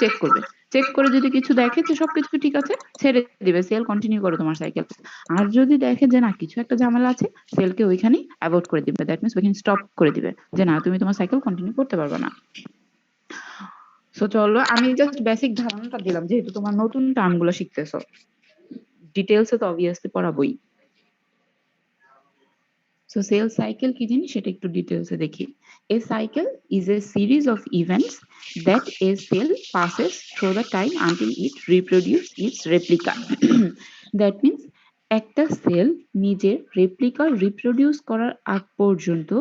Check করবে, check করে যদি কিছু দেখে যে সবকিছু ঠিক আছে ছেড়ে দিবে, সেল কন্টিনিউ করো তোমার সাইকেল। আর যদি দেখে যে না কিছু একটা ঝামেলা আছে, সেলকে ওইখানেই অ্যাভয়েড করে দিবে, দ্যাট মিনস ওইখানে স্টপ করে দিবে যে না তুমি তোমার সাইকেল কন্টিনিউ করতে পারবে না। সো চলো আমি জাস্ট বেসিক ধারণাটা দিলাম, যেহেতু তোমার নতুন টার্মগুলো শিখতেছো, ডিটেলসে তো অবভিয়াসলি পড়াবোই। So sales cycle কি জিনিস সেটা একটু ডিটেলসে দেখি। A cycle is a series of events that a cell passes through the time until it reproduce its replica. That means একটা সেল নিজের রেপ্লিকা রিপ্রোডিউস করার আগ পর্যন্ত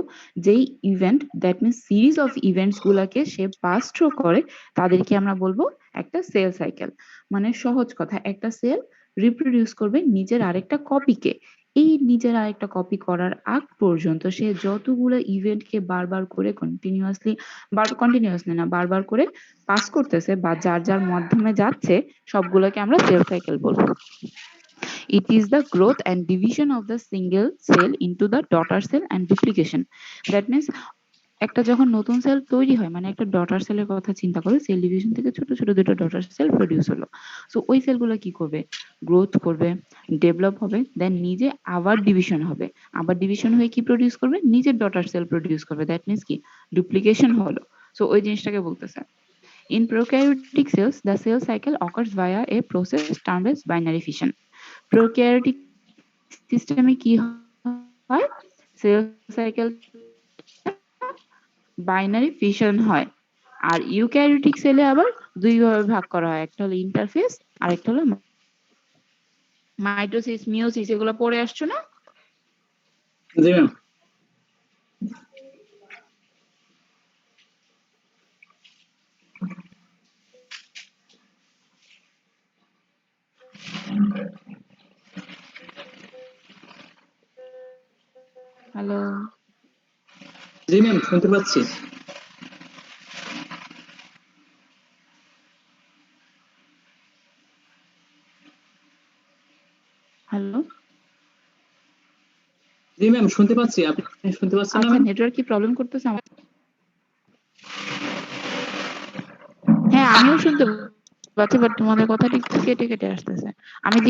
যেই event, that means series of events গুলাকে সে পাস থ্রু করে, তাদেরকে আমরা বলবো একটা সেল সাইকেল। মানে সহজ কথা, একটা সেল রিপ্রোডিউস করবে নিজের আরেকটা কপিকে। এই নিজের আরেকটা কপি করার আগ পর্যন্ত সে যতগুলো ইভেন্টকে বারবার করে কন্টিনিউয়াসলি না বারবার করে পাস করতেছে বা যার যার মাধ্যমে যাচ্ছে, সবগুলোকে আমরা সেল সাইকেল বলবো। It is the growth and division of the single cell into the daughter cell and duplication. That means একটা যখন নতুন সেল তৈরি হয়, মানে একটা ডটার সেলের কথা চিন্তা করো, সেল ডিভিশন থেকে ছোট ছোট দুটো ডটার সেল প্রডিউস হলো। সো ওই সেলগুলো কি করবে, গ্রোথ করবে, ডেভেলপ হবে, দেন নিজে আবার ডিভিশন হবে, আবার ডিভিশন হয়ে কি প্রডিউস করবে, নিজের ডটার সেল প্রডিউস করবে, দ্যাট মিনস কি ডুপ্লিকেশন হলো। সো ওই জিনিসটাকে বলতেছে। In prokaryotic cells, the cell cycle occurs via a process termed as binary fission. Prokaryotic সিস্টেমে কি হয়, সেল সাইকেল বাইনারি ফিশন হয়। আর ইউক্যারিওটিক সেলে আবার দুই ভাবে ভাগ করা হয়, একটা হলো ইন্টারফেস আর একটা হলো মাইটোসিস, মিওসিস, এগুলো পড়ে আসছো না? জি ম্যাম। হ্যালো, জি ম্যাম, শুনতে পাচ্ছি। হ্যালো, জি ম্যাম, শুনতে পাচ্ছি। আপনি শুনতে পাচ্ছেন না আচ্ছা ম্যাম? নেটওয়ার্ক কি প্রবলেম করতেছে আমার? হ্যাঁ আমিও শুনতে পাচ্ছি, বাট তোমাদের কথাটা একটু কেটে কেটে আসতেছে। আমি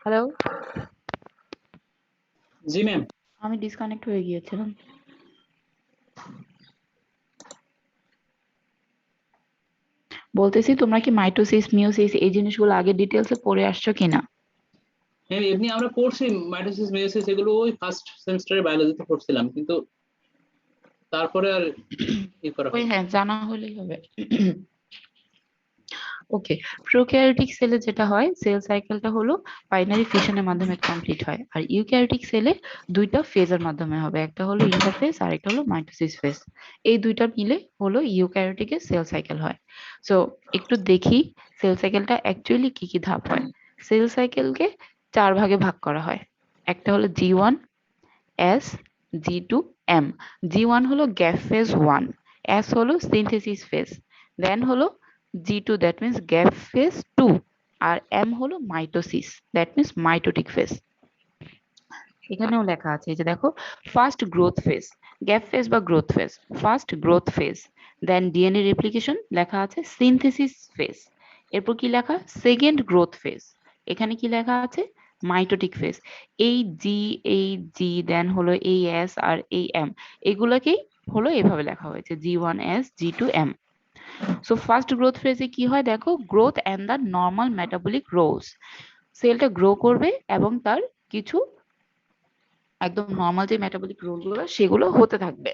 হ্যালো, জি ম্যাম। আমি ডিসকানেক্ট হয়ে গিয়েছিলাম। বলতেছি তোমরা কি মাইটোসিস, মিওসিস এই জিনিসগুলো আগে ডিটেলসে পড়ে আসছো কিনা? হ্যাঁ, এমনি আমরা পড়ছি মাইটোসিস, মেয়োসিস, এগুলো ওই ফার্স্ট সেমিস্টারে বায়োলজিতে পড়ছিলাম, কিন্তু তারপরে আর ই করা ওই হয়নি। হ্যাঁ, জানা হলেই হবে। ওকে, প্রোক্যারিওটিক সেলে যেটা হয়, সেল সাইকেলটা হলো বাইনারি ফিশনের মাধ্যমে কমপ্লিট হয়। আর ইউক্যারিওটিক সেলে দুইটা ফেজের মাধ্যমে হবে, একটা হলো ইন্টারফেজ আর একটা হলো মাইটোসিস ফেজ। এই দুইটা মিলে হলো ইউক্যারিওটিকের সেল সাইকেল হয়। সো একটু দেখি সেল সাইকেলটা অ্যাকচুয়ালি কি কি ধাপ হয়। সেল সাইকেলকে 4 ভাগে ভাগ করা হয়। একটা হলো G1, S, G2, M। G1 হলো গ্যাপ ফেজ 1, S হলো সিনথেসিস ফেজ, দেন হলো G2 that means gap phase 2, আর M হলো mitosis that means mitotic phase. এখানেও লেখা আছে, এই যে দেখো, first growth phase, gap phase বা growth phase, first growth phase, then DNA replication লেখা আছে সিনথেসিস ফেজ, এরপর কি লেখা সেকেন্ড গ্রোথ ফেজ, এখানে কি লেখা আছে মাইটোটিক ফেজ। এই জি দেন হলো এই এস আর এই এম, এগুলোকেই হলো এভাবে লেখা হয়েছে G1S, G2M। So first growth ফেজে কি হয় দেখো, growth and the normal metabolic roles, সেলটা গ্রো করবে এবং তার কিছু একদম নর্মাল যে মেটাবলিক রোলগুলো সেগুলো হতে থাকবে।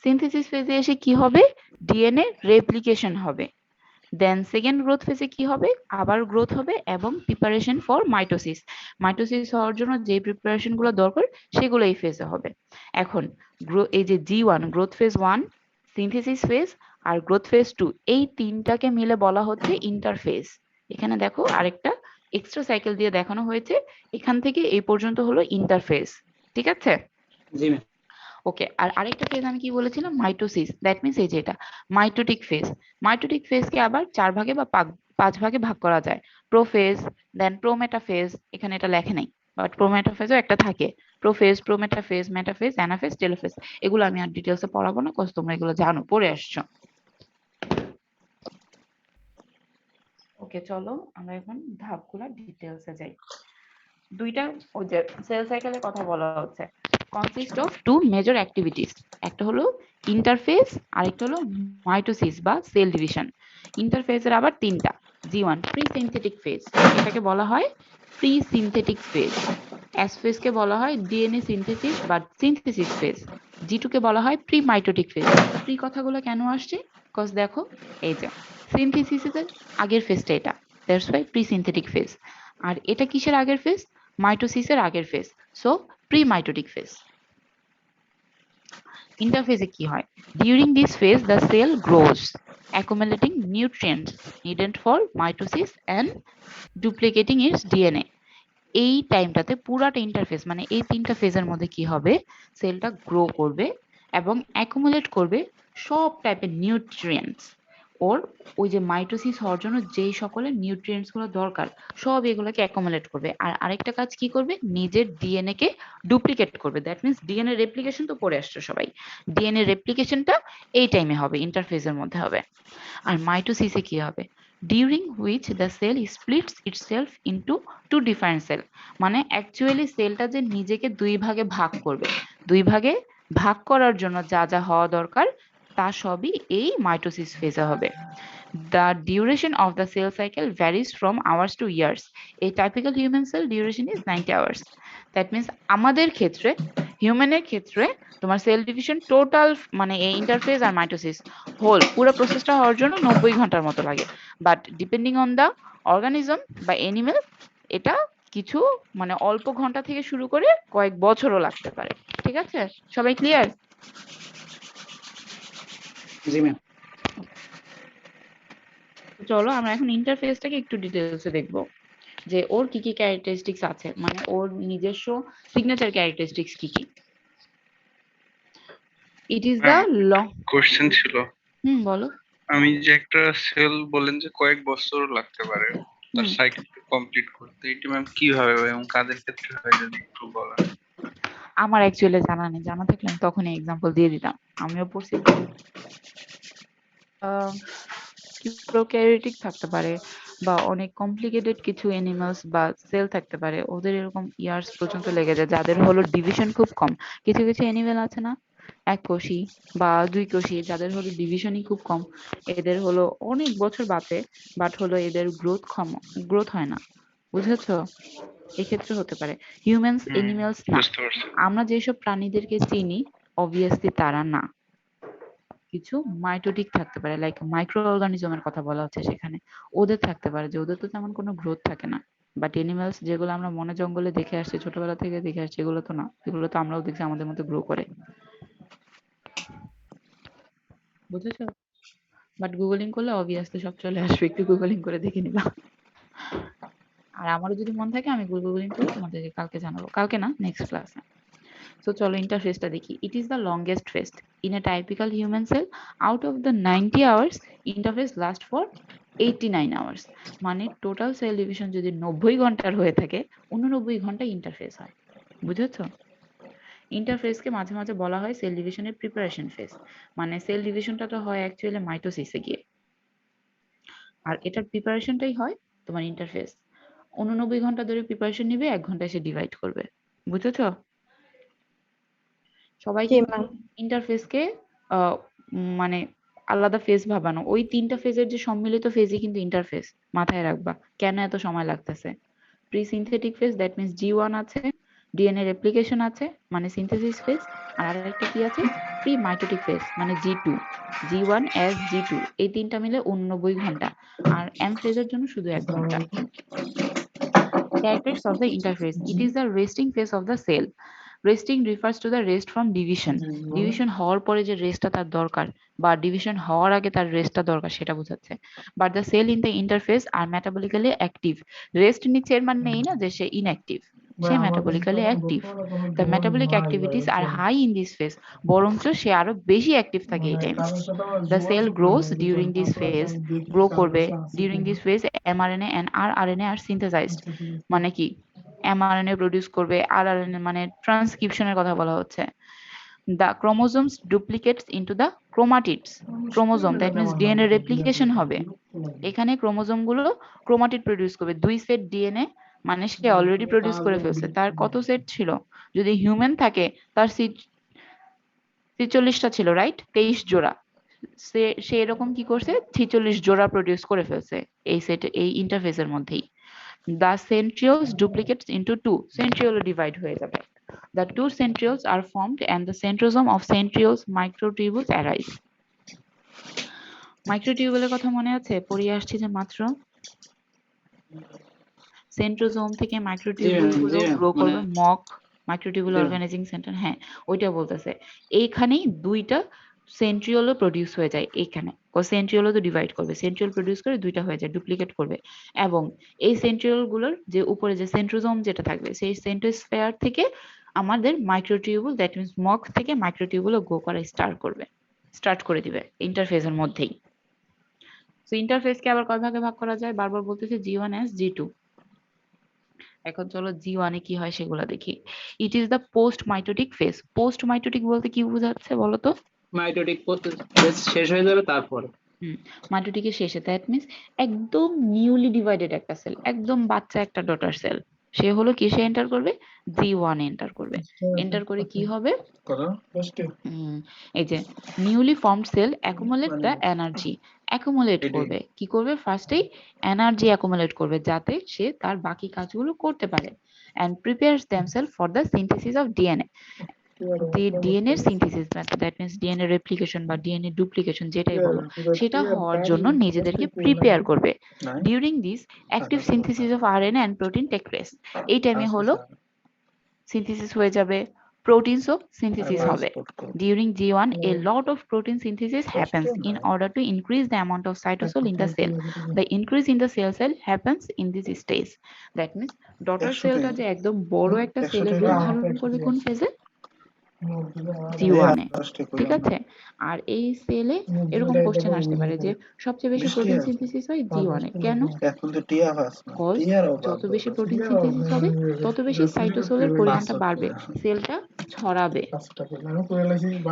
সিনথেসিস ফেজে এসে কি হবে, ডিএনএ রেপ্লিকেশন হবে, দেন সেকেন্ড গ্রোথ ফেজে কি হবে, আবার গ্রোথ হবে এবং প্রিপারেশন ফর মাইটোসিস। মাইটোসিস হওয়ার জন্য যে প্রিপারেশন গুলো দরকার সেগুলো এই ফেজে হবে। এখন এই যে G1 growth phase 1, synthesis phase আর গ্রোথ ফেজ 2, এই তিনটাকে মিলে বলা হচ্ছে ইন্টারফেজ। এখানে দেখো আরেকটা এক্সট্রা সাইকেল দিয়ে দেখানো হয়েছে, এখান থেকে এই পর্যন্ত হলো ইন্টারফেজ। ঠিক আছে, জি ম্যাম। ওকে। আর আরেকটা ফেজ আমি কি বলেছিলাম, মাইটোসিস, দ্যাট মিন্স এই যে এটা মাইটোটিক ফেজ। মাইটোটিক ফেজকে আবার 4 ভাগে বা 5 ভাগে ভাগ করা যায়। প্রোফেজ, দেন প্রোমেটাফেজ, এখানে এটা লেখে নাই বাট প্রোমেটাফেজও একটা থাকে। Prophase, prometaphase, metaphase, anaphase, telophase. এগুলো আমি আর ডিটেলসে পড়াবো না, কজ তোমরা এগুলো জানো, পড়ে আসছো। ওকে, চলো আমরা এখন ধাপগুলো ডিটেলসে যাই। দুইটা ওই যে সেল সাইকেলের কথা বলা হচ্ছে, consist of two major activities. একটা হলো ইন্টারফেজ, আরেকটা হলো মাইটোসিস বা সেল ডিভিশন। ইন্টারফেজের আবার তিনটা। G1 প্রি সিনথেটিক ফেজ, এটাকে বলা হয় প্রি সিনথেটিক ফেজ। এস ফেজকে বলা হয় ডিএনএ সিনথেসিস বা সিনথেসিস ফেজ। G2 কে বলা হয় প্রি মাইটোটিক ফেজ। প্রি কথাগুলো কেন আসছে, কজ দেখো এই যে সিনথেসিসের আগের ফেজটা এটা, that's why pre synthetic phase. আর এটা কিসের আগের ফেজ, মাইটোসিসের আগের ফেজ, সো প্রি মাইটোটিক ফেজ। ইন্টারফেজে কি হয়, during this phase the cell grows accumulating nutrients needed for mitosis and duplicating its DNA। এই টাইমটাতে পুরাটা ইন্টারফেস মানে এই তিনটা ফেজের মধ্যে কি হবে, সেলটা গ্রো করবে এবং অ্যাকুমুলেট করবে সব টাইপের নিউট্রিয়েন্টস। ওর ওই যে মাইটোসিস হওয়ার জন্য যেই সকলের নিউট্রিয়েন্টস গুলো দরকার সব এগুলোকে অ্যাকুমুলেট করবে। আর আরেকটা কাজ কি করবে, নিজের ডিএনএ কে ডুপ্লিকেট করবে। দ্যাট মিন্স ডিএনএ রেপ্লিকেশন তো পড়ে আসছে সবাই, ডিএনএ রেপ্লিকেশনটা এই টাইমে হবে, ইন্টারফেজের মধ্যে হবে। আর মাইটোসিসে কি হবে, during which the cell splits itself into two different cell. মানে অ্যাকচুয়ালি সেলটা যে নিজেকে দুই ভাগে ভাগ করবে, দুই ভাগে ভাগ করার জন্য যা যা হওয়া দরকার তা সবই এই মাইটোসিস ফেজে হবে। The duration of the cell cycle varies from hours to years. A typical human cell duration is 90 hours. That means আমাদের ক্ষেত্রে, হিউম্যানের ক্ষেত্রে তোমার সেল ডিভিশন টোটাল মানে এই ইন্টারফেজ আর মাইটোসিস হোল পুরো প্রসেসটা হওয়ার জন্য 90 ঘন্টার মতো লাগে। But depending on the organism বা এনিমেল, এটা কিছু মানে অল্প ঘন্টা থেকে শুরু করে কয়েক বছরও লাগতে পারে। ঠিক আছে, সবাই ক্লিয়ার? জি ম্যাম। চলো আমরা এখন ইন্টারফেসটাকে একটু ডিটেলসে দেখবো, যে ওর কি কি ক্যারেক্টারিস্টিক্স আছে, মানে ওর নিজস্ব সিগনেচার ক্যারেক্টারিস্টিক্স কি কি। ইট is the ma'am long. Question ছিল, বলো। আমি যে একটা সেল বলেন যে কয়েক বছর লাগতে পারে তার হুম সাইকেল কমপ্লিট করতে, এটা ম্যাম কিভাবে হয় এবং কাদের ক্ষেত্রে হয় যদি একটু বলেন। আমার অ্যাকচুয়ালি জানা নেই, জানা থাকলে আমি তখনই এক্সাম্পল দিয়ে দিতাম, আমিও পড়ছি। প্রোক্যারিওটিক থাকতে পারে বা অনেক কমপ্লিকেটেড কিছু অ্যানিমালস বা সেল থাকতে পারে, ওদের এরকম ইয়ার্স পর্যন্ত লেগে যায়, যাদের হলো ডিভিশন খুব কম। কিছু কিছু অ্যানিমেল আছে না, এক কোষী বা দুই কোষী, যাদের হলো ডিভিশনই খুব কম, এদের হলো অনেক বছর বাঁচে, বাট হলো এদের গ্রোথ হয় না। বুঝেছো, এক্ষেত্রে হতে পারে। হিউম্যানস এনিমেলস না, বুঝতে পারছি। আমরা যেসব প্রাণীদেরকে চিনি অবভিয়াসলি তারা না। কিছু মাইটোটিক থাকতে পারে, লাইক মাইক্রো অর্গানিজমের কথা বলা হচ্ছে সেখানে, ওদের থাকতে পারে যে ওদের তো তেমন কোনো গ্রোথ থাকে না। বাট এনিমেলস যেগুলো আমরা বনে জঙ্গলে দেখে আসছি, ছোটবেলা থেকে দেখে আসছি, এগুলো তো না, এগুলো তো আমরাও দেখছি আমাদের মতো গ্রো করে। বুঝেছো? বাট গুগলিং করলে অবভিয়াসলি সব চলে আসবে, একটু গুগলিং করে দেখে নিবা। আর আমারও যদি মন থাকে আমি গুগলিং করে তোমাদেরকে কালকে জানাবো, কালকে না, নেক্সট ক্লাসে। So চলো ইন্টারফেসটা দেখি। It is the longest phase in a typical human cell. Out of the 90 hours, interface lasts for 89 hours. মানে টোটাল সেল ডিভিশন যদি 90 ঘন্টার হয়ে থাকে, 89 ঘন্টা ইন্টারফেস হয়। বুঝেছো? ইন্টারফেসকে মাঝে মাঝে বলা হয় সেল ডিভিশনের প্রিপারেশন ফেজ। মানে সেল ডিভিশনটা তো হয় অ্যাকচুয়ালি মাইটোসিসে গিয়ে, আর এটার প্রিপারেশনটাই হয় তোমার ইন্টারফেস। 89 ঘন্টা ধরে প্রিপারেশন নিবে, 1 ঘন্টা এসে ডিভাইড করবে। বুঝেছো? সবাই জি কিন্তু ম্যাম। ইন্টারফেসকে মানে আলাদা ফেজ ভাবানো, ওই তিনটা ফেজের যে সম্মিলিত ফেজই কিন্তু ইন্টারফেস। মাথায় রাখবা কেন এত সময় লাগতেছে। Pre synthetic phase that means G1 আছে, ডিএনএ রেপ্লিকেশন আছে মানে সিনথেসিস ফেজ, আর আরেকটা কি আছে প্রি মাইটোটিক ফেজ মানে G2, G1 S G2, এই তিনটা মিলে 89 ঘন্টা, আর এম ফেজের জন্য শুধু 1 ঘন্টা। Characteristics of the interface. It is the resting phase of the cell. Resting refers to the rest from division. Division হওয়ার পরে যে রেস্টটা তার দরকার বা ডিভিশন হওয়ার আগে তার রেস্টটা দরকার সেটা বোঝাচ্ছে। But the cell in the interface are metabolically active. Rest নিচ্ছে এর মানে এই না যে সে inactive. Say metabolically active. The metabolic activities are high in this phase. বরঞ্চ সে আরো বেশি অ্যাক্টিভ থাকে এই টাইমে। The cell grows during this phase. Grow করবে during this phase mRNA and rRNA are synthesized. মানে কি mRNA প্রডিউস করবে, rRNA মানে ট্রান্সক্রিপশনের কথা বলা হচ্ছে। The chromosomes duplicates into the chromatids. Chromosome that means DNA replication হবে। এখানে ক্রোমোজোম গুলো ক্রোমাটিড প্রডিউস করবে, 2 সেট ডিএনএ মানে সে অলরেডি প্রডিউস করে ফেলছে। তার কত সেট ছিল? যদি হিউম্যান থাকে তার 46টা ছিল, রাইট? 23 জোড়া। সে এরকম কি করছে 46 জোড়া প্রডিউস করে ফেলছে এই সেট এই ইন্টারফেসের মধ্যেই। The centrioles duplicates into 2, centriole divide হয়ে যাবে। The 2 centrioles are formed and the centrosome of centrioles microtubules arise. মাইক্রোটিউবুলের কথা মনে আছে? পড়িয়ে আসছি যে মাত্র সেন্ট্রোজোম থেকে মাইক্রোটিউবুল গুলো গ্রো করবে, মক মাইক্রোটিউবুল অর্গানাইজিং সেন্টার, হ্যাঁ ওইটা বলতেছে। এইখানেই দুইটা সেন্ট্রিওলও প্রডিউস হয়ে যায়, এইখানে ও সেন্ট্রিওলও তো ডিভাইড করবে, সেন্ট্রিওল প্রডিউস করে দুইটা হয়ে যায়, ডুপ্লিকেট করবে, এবং এই সেন্ট্রিওল গুলোর যে উপরে যে সেন্ট্রোজোম যেটা থাকবে সেই সেন্ট্রোস্ফেয়ার থেকে আমাদের মাইক্রোটিউবুল দ্যাট মিন্স মক থেকে মাইক্রোটিউবুলও গ্রো করা স্টার্ট করে দিবে ইন্টারফেসের মধ্যেই। সো ইন্টারফেসকে আবার কয় ভাগে ভাগ করা যায়? বারবার বলতেছে G1 S G2। এখন চলো G1 এ কি হয় সেগুলো দেখি। ইট is the post mitotic phase. Post mitotic বলতে কি বোঝাচ্ছে বলো তো? মাইটোটিক ফেজ শেষ হয়ে যাবে তারপরে। মাইটোটিকের শেষে, দ্যাট মিন্স একদম নিউলি ডিভাইডেড একটা সেল, একদম বাচ্চা একটা ডটার সেল, সে হলো কিসে এন্টার করবে? G1 এন্টার করবে। এন্টার করে কি হবে? এই যে newly formed cell accumulate the energy, accumulate করবে, কি করবে? ফার্স্টেই এনার্জি অ্যাকুমুলেট করবে যাতে সে তার বাকি কাজগুলো করতে পারে, and prepares themselves for the synthesis of DNA. DNA synthesis that means DNA replication বা ডিএনএ ডুপ্লিকেশন যেটাই বলো, সেটা হওয়ার জন্য নিজেদেরকে প্রিপেয়ার করবে। During this active synthesis of RNA and protein take place. এই টাইমে হলো সিনথেসিস হয়ে যাবে, প্রোটিনসও সিনথেসিস হবে। During G1, a lot of protein synthesis happens in order to increase the amount of cytosol in the cell. The increase in the cell happens in this stage. That means daughter সেলটা যে একদম বড় একটা সেলের রূপ ধারণ করবে কোন ফেজে? G1 এ, ঠিক আছে? আর এই সেলে এরকম কোশ্চেন আসতে পারে যে সবচেয়ে বেশি প্রোটিন সিনথেসিস হয় G1 এ, কেন? যত বেশি প্রোটিন সিনথেসিস হবে তত বেশি সাইটোসোলের পরিমাণটা বাড়বে, সেলটা ছড়াবে।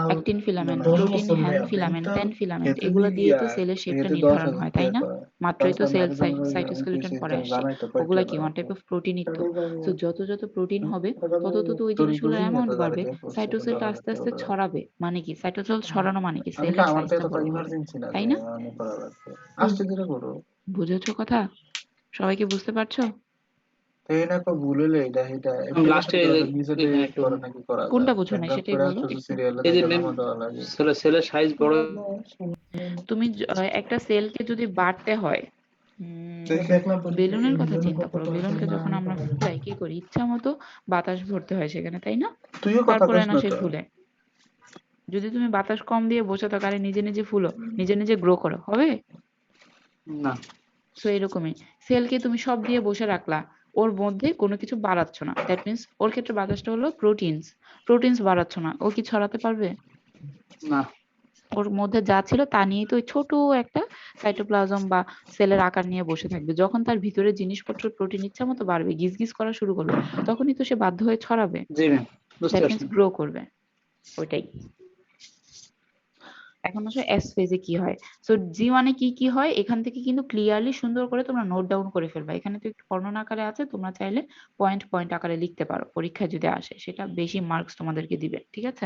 Actin filament, protein hand filament, pen filament, এগুলো দিয়ে তো সেলের শেপটা নির্ধারণ হয়, তাই না? মাত্রই তো সেল সাইটোস্কেলিটন পড়ে আসছে, ওগুলা কি ওয়ান টাইপ অফ প্রোটিনই তো। তো যত প্রোটিন হবে তত ওই জিনিসগুলোর অ্যামাউন্ট বাড়বে, সাইটোসেলটা আস্তে আস্তে ছড়াবে, মানে কি সাইটোসেল ছড়ানো মানে কি সেলের সাইজটা বড় হবে, তাই না? বুঝেছো কথা? সবাইকে বুঝতে পারছো? কোনটা বুঝো না সেটাই বলো। এই যে সেলের সাইজ বড়, তুমি একটা সেলকে যদি বাড়তে হয়, বেলুনের কথা চিন্তা করো, বেলুনকে যখন আমরা ফুলাই কি করি? ইচ্ছা মতো বাতাস ভরতে হয় সেখানে, তাই না? তারপরে না সে ফুলে। যদি তুমি বাতাস কম দিয়ে বসে থাকো আরে নিজে নিজে ফুলো, নিজে নিজে গ্রো করো, হবে না? সো এরকমই সেলকে তুমি সব দিয়ে বসে রাখলা, ওর মধ্যে কোনো কিছু বাড়াচ্ছ না, দ্যাট মিন্স ওর ক্ষেত্রে বাতাসটা হলো প্রোটিনস বাড়াচ্ছ না, ও কি ছড়াতে পারবে? না। ওর মধ্যে যা ছিল তা নিয়েই তো ওই ছোট একটা সাইটোপ্লাজম বা সেলের আকার নিয়ে বসে থাকবে। যখন তার ভিতরে জিনিসপত্র প্রোটিন ইচ্ছা মতো বাড়বে, গিজগিজ করা শুরু করবে, তখনই তো সে বাধ্য হয়ে ছড়াবে, দ্যাট মিন্স গ্রো করবে, ওইটাই। এখন আসলে এস ফেজে কি হয়? সো G1 এ কি হয় এখান থেকে কিন্তু ক্লিয়ারলি সুন্দর করে তোমরা নোট ডাউন করে ফেলবা। এখানে তো একটু বর্ণনা আকারে আছে, তোমরা চাইলে পয়েন্ট আকারে লিখতে পারো, পরীক্ষায় যদি আসে সেটা বেশি মার্কস তোমাদেরকে দিবে, ঠিক আছে?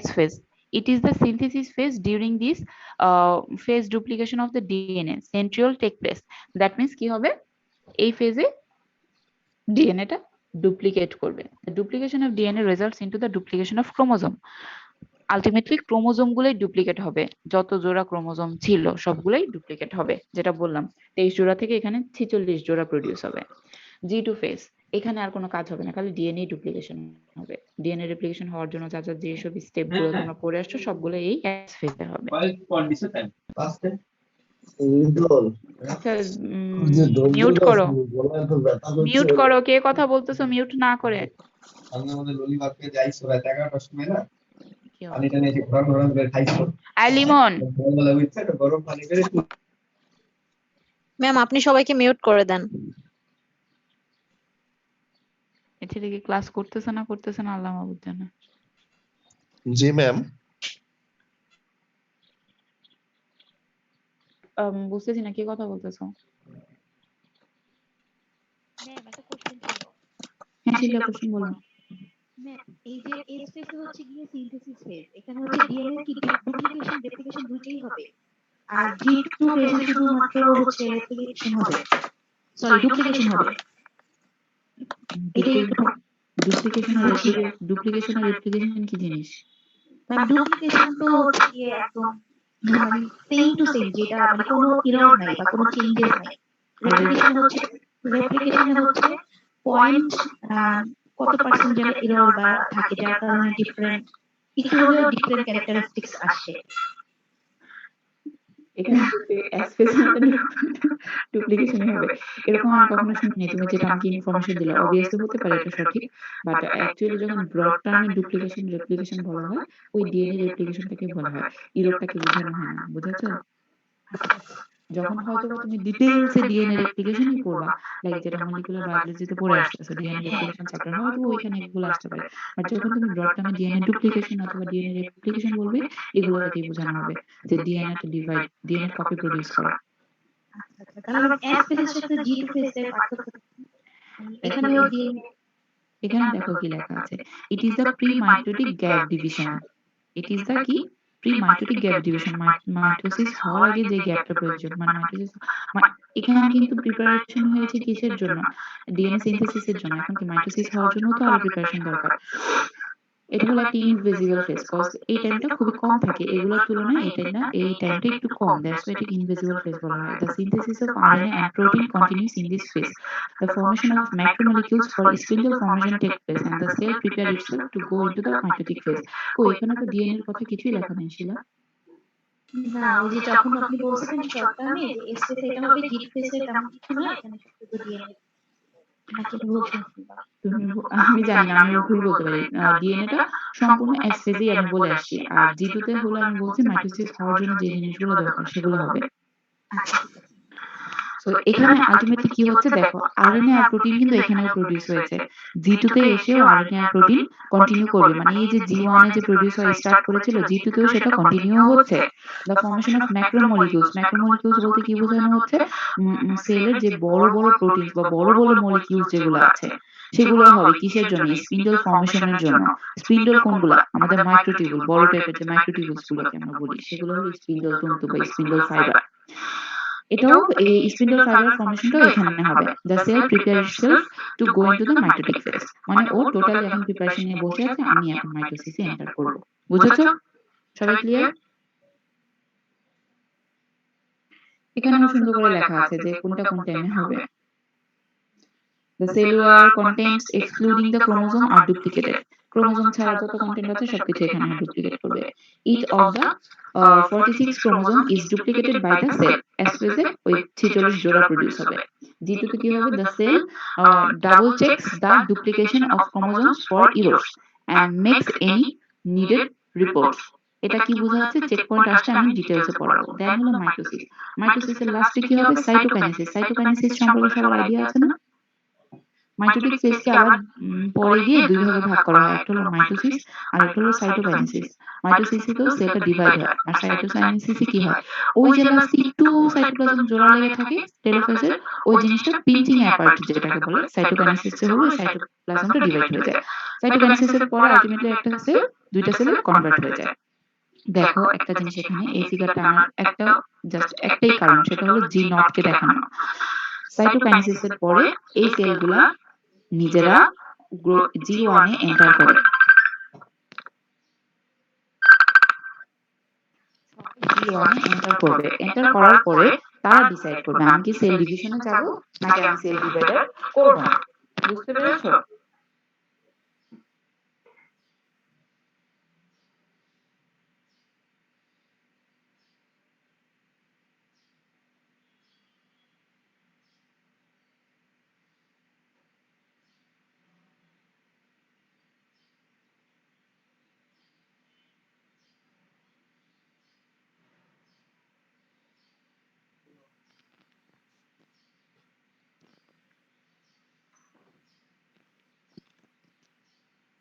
S phase. It is the synthesis phase. During this phase duplication of the DNA centriole take place. That means কি হবে? এই ফেজে ডিএনএটা ডুপ্লিকেট করবে। Duplication of DNA results into the duplication of chromosome. Ultimately chromosome গুলোই duplicate হবে, যত জোড়া chromosome ছিল সবগুলোই ডুপ্লিকেট হবে, যেটা বললাম 23 জোড়া থেকে এখানে 46 জোড়া প্রডিউস হবে। G2 ফেজ, এখানে আর কোনো কাজ হবে না, খালি ডিএনএ ডুপ্লিকেশন হবে। ডিএনএ রেপ্লিকেশন হওয়ার জন্য যা যা যেসব স্টেপ গুলো তোমরা পড়ে আসছো সবগুলো এই S ফেজে হবে। আচ্ছা, মিউট করো, মিউট করো, কে কথা বলতেছো মিউট না করে। কি হবে? লিমন, ম্যাম আপনি সবাইকে মিউট করে দেন। এটা কি ক্লাস করতেছে না আল্লাহ মাহবুব জানে। জি ম্যাম। বুঝতেছি না কি কথা বলতেছো। ম্যাম একটা কোশ্চেন ছিল। হ্যাঁ শিলা, কোশ্চেন বলো। ম্যাম এই যে এস ফেজ হচ্ছে গিয়ে সিনথেসিস ফেজ, এখানে হচ্ছে ডিএনএ কি ডুপ্লিকেশন রেপ্লিকেশন দুইটাই হবে, আর জি2 ফেজে শুধুমাত্র হচ্ছে রেপ্লিকেশন হবে, সরি ডুপ্লিকেশন হবে। এটাই একটু ডুপ্লিকেশন আর রেপ্লিকেশন কি জিনিস? ম্যাম ডুপ্লিকেশন তো হচ্ছে গিয়ে একদম মানে সেম টু সেম, যেটা মানে কোনো এরর নাই বা কোনো চেঞ্জেস নাই। রেপ্লিকেশনে হচ্ছে পয়েন্ট কত পার্সেন্ট যেন এরর বা থাকে, যার কারণে ডিফারেন্ট কিছু হলেও ডিফারেন্ট ক্যারেক্টারিস্টিক্স আসে। এখানে এস ফেজ ডুপ্লিকেশন হবে এরকম আমি কখনো শুনিনি। তুমি যেটা আমাকে ইনফরমেশন দিলে অবভিয়াসলি হতে পারে এটা সঠিক, বাট অ্যাকচুয়ালি যখন ব্রড টার্মে ডুপ্লিকেশন রেপ্লিকেশন বলা হয় ওই ডিএনএ রেপ্লিকেশনটাকে বলা হয়, ইরোরটাকে বোঝানো হয় না, বুঝেছো? যখন হয়তো তুমি ডিটেইলসে ডিএনএ রেপ্লিকেশনই পড়বা, লাইক যেটা মলিকুলার বায়োলজিতে পড়ে আসতেছো ডিএনএ রেপ্লিকেশন চ্যাপ্টার, হয়তো ওইখানে এগুলো আসতে পারে, বাট যখন তুমি ব্রড টার্মে ডিএনএ ডুপ্লিকেশন অথবা ডিএনএ রেপ্লিকেশন বলবে এগুলোকেই বোঝানো হবে যে ডিএনএ টা ডিভাইড, ডিএনএ কপি প্রডিউস করা। কারণ এস ফেজের সাথে জি2 ফেজের পার্থক্য এখানেও ডিএনএ, এখানে দেখো কি লেখা আছে, it is the pre mitotic gap division. It is the কি pre mitotic gap division, mitosis হওয়ার আগে যে গ্যাপটা প্রয়োজন, মানে মাইটোসিস এখানে কিন্তু প্রিপারেশন হয়েছে কিসের জন্য? ডিএনএ সিনথেসিসের জন্য। এখন কি মাইটোসিস হওয়ার জন্য তো আরো প্রিপারেশন দরকার। এটা হলো একটা ইনভিজিবল ফেজ, কজ এই টাইমটা খুবই কম থাকে এগুলোর তুলনায়, এই টাইমটা একটু কম, দ্যাটস ওয়াই এটাকে ইনভিজিবল ফেজ বলা হয়। The synthesis of RNA and protein continues in this phase. The formation of macromolecules for spindle formation takes place and the cell prepare itself to go into the mitotic phase. এখানে তো DNA এর কথা কিছুই লেখা নেই শিলা। না ওই যে যখন আপনি বলছিলেন শর্ট টার্মে যে এস ফেজ এটা হবে জি ফেজে তেমন কিছু না, এখানে শুধু ডিএনএ নাকি ভুল শুনছিলাম। আমি জানি না, আমি ভুল বলতে পারি। ডিএনএ টা সম্পূর্ণ এস ফেজেই আমি বলে আসছি, আর জি2 তে হলো আমি বলছি মাইটোসিস হওয়ার জন্য যে জিনিসগুলো দরকার সেগুলো হবে। সো এখানে আলটিমেটলি কি হচ্ছে দেখো, আরএনএ আর প্রোটিন কিন্তু এখানেও প্রোডিউস হয়েছে, জি2 তে এসেও আরএনএ আর প্রোটিন কন্টিনিউ করবে, মানে এই যে জি1 এ যে প্রোডিউস হয় স্টার্ট করেছিল জি2 তেও সেটা কন্টিনিউ হচ্ছে। দ্য ফর্মেশন অফ ম্যাক্রোমলিকিউলস, ম্যাক্রোমলিকিউলস বলতে কি বোঝানো হচ্ছে, সেলের যে বড় বড় প্রোটিনস বা বড় বড় মলিকিউলস যেগুলো আছে সেগুলো হবে কিসের জন্য? স্পিন্ডল ফর্মেশনের জন্য। স্পিন্ডল কোনগুলা? আমাদের মাইক্রোটিউবুল, বড় টাইপের যে মাইক্রোটিউবুলস গুলোকে আমরা বলি সেগুলো হলো স্পিন্ডল তন্তু বা স্পিন্ডল ফাইবার। এটাও এই স্পিন্ডল ফাইবার ফর্মেশনটাও এখানে হবে। The cell prepare itself to go into the mitotic phase, মানে ও টোটালি এখন প্রিপারেশন নিয়ে বসে আছে, আমি এখন মাইটোসিসে এন্টার করব। বুঝেছো সবাই? ক্লিয়ার? এখানেও সুন্দর করে লেখা আছে যে কোনটা কোন টাইমে হবে। The cellular contents excluding the chromosome are duplicated. Chromosome ছাড়া যত কন্টেন্ট আছে সবকিছু এখানে ডুপ্লিকেট করবে। Each of the 46 chromosome is duplicated by the cell. S phase ওই 46 জোড়া প্রডিউস হবে। G2 তে কি হবে? The cell double checks the duplication of chromosomes for errors and makes any needed reports. এটা কি বোঝাচ্ছে? চেক পয়েন্ট আসলে আমি ডিটেইলসে পড়াবো। দেন হলো মাইটোসিস। মাইটোসিসের লাস্টে কি হবে? সাইটোকাইনেসিস। সাইটোকাইনেসিস সম্পর্কে সবার আইডিয়া আছে না? মাইটোটিক ফেজকে আবার পরে গিয়ে দুই ভাগে ভাগ করা হয়, একটা হলো মাইটোসিস আর একটা হলো সাইটোকাইনেসিস। মাইটোসিসে তো সেলটা ডিভাইড হয়, আর সাইটোকাইনেসিসে কি হয়, ওই যে লাস্টে একটু সাইটোপ্লাজম জোড়া লেগে থাকে টেলোফেজের, ওই জিনিসটা পিঞ্চিং অ্যাপার্ট যেটাকে বলে, সাইটোকাইনেসিসে হলো ওই সাইটোপ্লাজমটা ডিভাইড হয়ে যায়। সাইটোকাইনেসিসের পরে আলটিমেটলি একটা সেল দুইটা সেলে কনভার্ট হয়ে যায়। দেখো একটা জিনিস এখানে এই ফিগারটা আমার একটা জাস্ট একটাই কারণ, সেটা হলো জি নট কে দেখানো। সাইটোকাইনেসিসের পরে এই সেলগুলা নিজেরা G1 এ এন্টার করে। G1 এ এন্টার করবে। এন্টার করার পরে তারা ডিসাইড করবে আমি কি সেল ডিভিশনে যাব নাকি আমি সেল ডিভাইডার করব না। বুঝতে পেরেছো?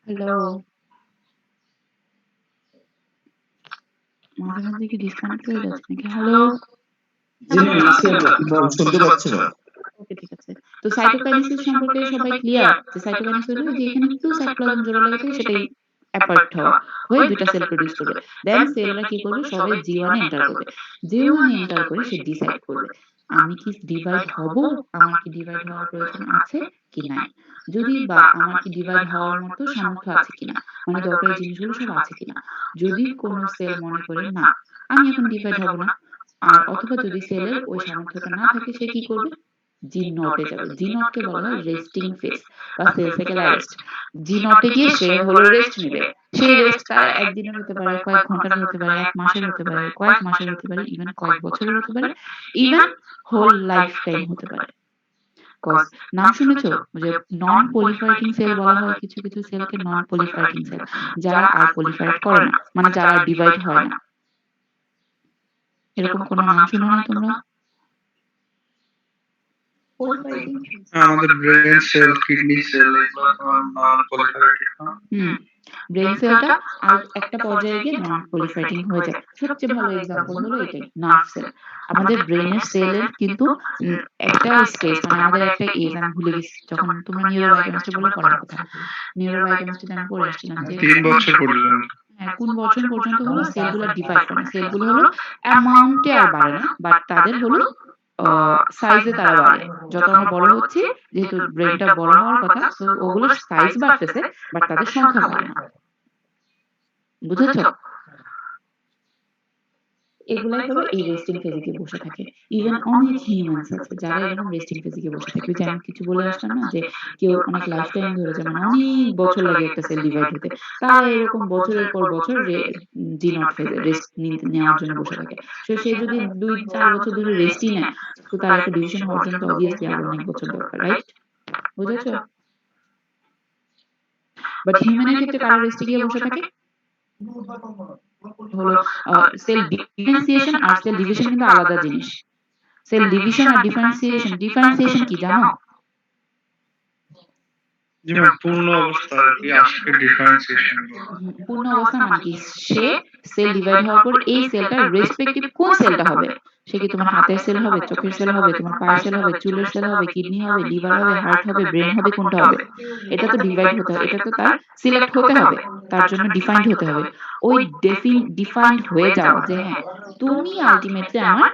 হ্যালো, মাঝে মাঝে কি ডিসকানেক্ট হয়ে যাচ্ছে নাকি? হ্যালো, জি ম্যাম আছি আমরা। ম্যাম শুনতে পাচ্ছি না। ওকে ঠিক আছে। তো সাইটোকাইনেসিস সম্পর্কে সবাই ক্লিয়ার যে সাইটোকাইনেসিস হলো যে এখানে একটু সাইটোপ্লাজম জোড়া লাগে থাকে সেটাই অ্যাপার্ট হয়ে দুইটা সেল প্রোডিউস করবে। দেন সেলরা কি করবে সবাই G1 এ এন্টার করবে। G1 এ এন্টার করে সে ডিসাইড করবে আমি কি ডিভাইড হব, আমার কি ডিভাইড হওয়ার প্রয়োজন আছে কি নাই। যদি বা আমার কি ডিভাইড হওয়ার মতো সামর্থ্য আছে কিনা, মানে দরকারি জিনিসগুলো সব আছে কিনা। যদি কোনো সেল মনে করে না আমি এখন ডিভাইড হব না, আর অথবা যদি সেলের ওই সামর্থ্যটা না থাকে সে কি করবে জি নটে যাবে। জি নটকে বলা হয় রেস্টিং ফেজ বা সেল সাইকেল অ্যারেস্ট। জি নটে গিয়ে সে হলো রেস্ট নেবে। সেই রেস্টটা একদিনের হতে পারে, কয়েক ঘন্টার হতে পারে, এক মাসের হতে পারে, কয়েক মাসের হতে পারে, ইভেন কয়েক বছরের হতে পারে, ইভেন হোল লাইফ টাইম হতে পারে। কজ নাম শুনেছো যে নন পলিফারেটিং সেল বলা হয় কিছু কিছু সেলকে নন পলিফারেটিং সেল, যারা আর পলিফারেট করে না, মানে যারা আর ডিভাইড হয় না। এরকম কোনো নাম শুনো না তোমরা? proliferating আমাদের ব্রেন সেল, কিডনি সেল এগুলো তোমার নন পলিফারেটিভ না? ব্রেন সেলটা আর একটা পর্যায়ে গিয়ে নন পলিফারেটিং হয়ে যায়। সবচেয়ে ভালো এক্সাম্পল হলো এটাই, নার্ভ সেল। আমাদের ব্রেনের সেলের কিন্তু একটা স্টেজ, মানে আমাদের একটা এজ, আমি ভুলে গেছি, যখন তোমরা নিউরোবায়োকেমিস্ট্রি বলে পড়ার কথা, নিউরোবায়োকেমিস্ট্রিতে আমি পড়ে আসছিলাম যে 3 বছর পর্যন্ত। হ্যাঁ, কোন বছর পর্যন্ত হলো সেলগুলো ডিভাইড করে না। সেলগুলো হলো অ্যামাউন্টে আর বাড়ে না, বাট তাদের হলো সাইজে তারা বাড়ে। যত আমরা বড় হচ্ছি, যেহেতু ব্রেনটা বড় হওয়ার কথা, তো ওগুলোর সাইজ বাড়তেছে, বাট তাদের সংখ্যা বাড়ে না। বুঝেছো? এগুলাই হলো এই রেস্টিং ফেজে গিয়ে বসে থাকে। ইভেন অনেক হিউম্যানস আছে যারা এরকম রেস্টিং ফেজে গিয়ে বসে থাকে। ওই যে আমি কিছু বলে আসলাম না যে কেউ অনেক লাইফ টাইম ধরে যায়, মানে অনেক বছর লাগে একটা সেল ডিভাইড হতে, তারা এরকম বছরের পর বছর জি নট ফেজে রেস্ট নেওয়ার জন্য বসে থাকে। সে যদি 2-4 বছর ধরে রেস্টই নেয়, তো তার একটা ডিভিশন হওয়ার জন্য তো অবভিয়াসলি আরো অনেক বছর দরকার, রাইট? বুঝেছো? বাট হিউম্যানের ক্ষেত্রে কারা রেস্টে গিয়ে বসে থাকে হলো সেল ডিফারেন্সিয়েশন আর সেল ডিভিশন কিন্তু আলাদা জিনিস। সেল ডিভিশন আর ডিফারেন্সিয়েশন কি জানো? যেমন পূর্ণ অবস্থা আর কি, আজকে ডিফারেন্সিয়েশন বলে। পূর্ণ অবস্থা মানে কি, সে সেল ডিভাইড হওয়ার পর এই সেলটা রেসপেক্টিভ কোন সেলটা হবে, সে কি তোমার হাতের সেল হবে, চোখের সেল হবে, তোমার পায়ের সেল হবে, চুলের সেল হবে, কিডনি হবে, লিভার হবে, হার্ট হবে, ব্রেন হবে, কোনটা হবে? এটা তো ডিভাইড হতে হবে, এটা তো তার সিলেক্ট হতে হবে, তার জন্য ডিফাইন্ড হতে হবে। ওই ডিফাইন্ড হয়ে যাওয়া যে হ্যাঁ তুমি আলটিমেটলি আমার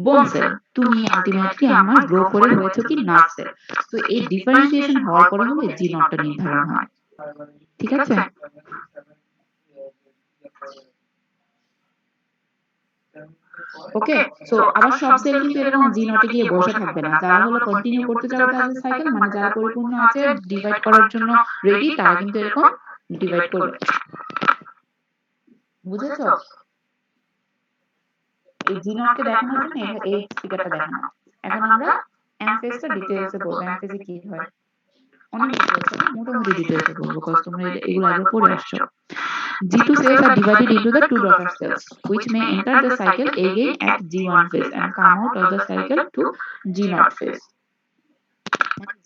বোন সেল, তুমি আলটিমেটলি আমার গ্রো করে হয়েছে কি নার্ভ সেল। তো এই ডিফারেন্সিয়েশন হওয়ার পরে হলে জি নটটা নির্ধারণ হয়। ঠিক আছে? ওকে, সো আবার সব সেল কিন্তু এরকম জি নটে গিয়ে বসে থাকবে না। যারা হলো কন্টিনিউ করতে চাবে তাদের সাইকেল, মানে যারা পরিপূর্ণ আছে ডিভাইড করার জন্য রেডি, তারা কিন্তু এরকম ডিভাইড করবে। বুঝেছো? এই জি নটকে দেখানোর জন্য এই ফিগারটা দেখানো। এখন আমরা এমফেসটা ডিটেইলসে বলবো, এমফেসে কি হয় অনেক ডিটেইলসে, মোটামুটি ডিটেইলসে বলবো, কজ তোমরা এগুলো আগে পড়ে আসছো। G2 cells are divided into the two daughter cells, which may enter the cycle again at G1 phase and come out of the cycle to G0 phase.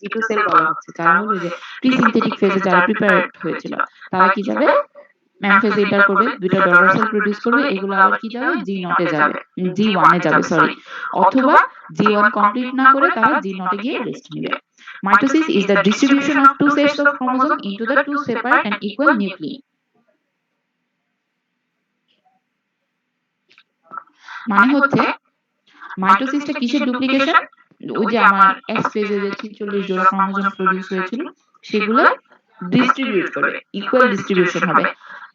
G2 cell বলা হচ্ছে যারা হলো যে প্রি-সিনথেটিক ফেজে যারা প্রিপেয়ার হয়েছিল, তারা কি যাবে ম্যাম ফেজে এন্টার করবে, দুইটা ডটার সেল প্রোডিউস করবে, এগুলো আবার কি যাবে G0 এ যাবে, G1 এ যাবে সরি, অথবা G1 কমপ্লিট না করে তারা G0 এ গিয়ে রেস্ট নেবে। Mitosis is the distribution of two sets of chromosome into the two separate and equal nuclei. মানে হচ্ছে মাইটোসিসটা কিসের ডুপ্লিকেশন? ওই যে আমার এস ফেজে যে 46 জোড়া ক্রোমোজোম প্রোডিউস হয়েছিল, সেগুলো ডিস্ট্রিবিউট করবে, ইকুয়াল ডিস্ট্রিবিউশন হবে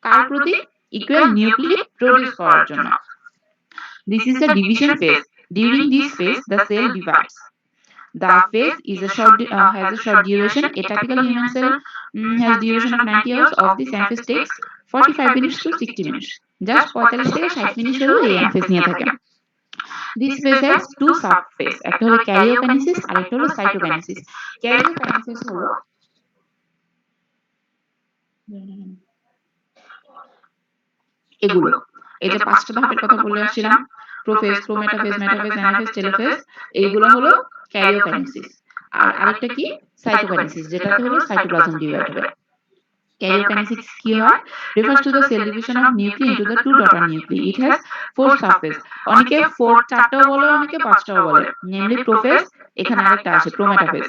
কার প্রতি? ইকুয়াল নিউক্লিয়াস প্রোডিউস করার জন্য। This is the division phase. During this phase, the cell divides. The phase is has a short duration. A typical human cell has duration of 90 hours. Of this, anaphase takes 45 minutes to 60 minutes. Just 45 থেকে 60 minute হলো এই anaphase নিয়ে থাকে। This phase has two subphase. একটা হলো karyokinesis আর একটা হলো cytokinesis. Karyokinesis হলো এগুলো, এই যে পাঁচটা ধাপের কথা বলে আসছিলাম, prophase, prometaphase, metaphase, anaphase, telophase, এইগুলো হলো ক্যারিওকাইনেসিস। আর আরেকটা কি? সাইটোকাইনেসিস, যেটাতে হলো সাইটোপ্লাজম ডিভাইড হবে। Karyokinesis কি হয়? Refers to the cell division of nuclei into the two daughter nuclei. It has four subphase. অনেকে চারটাও বলে, অনেকে পাঁচটাও বলে। Namely prophase, এখানে আরেকটা আছে প্রোমেটাফেজ,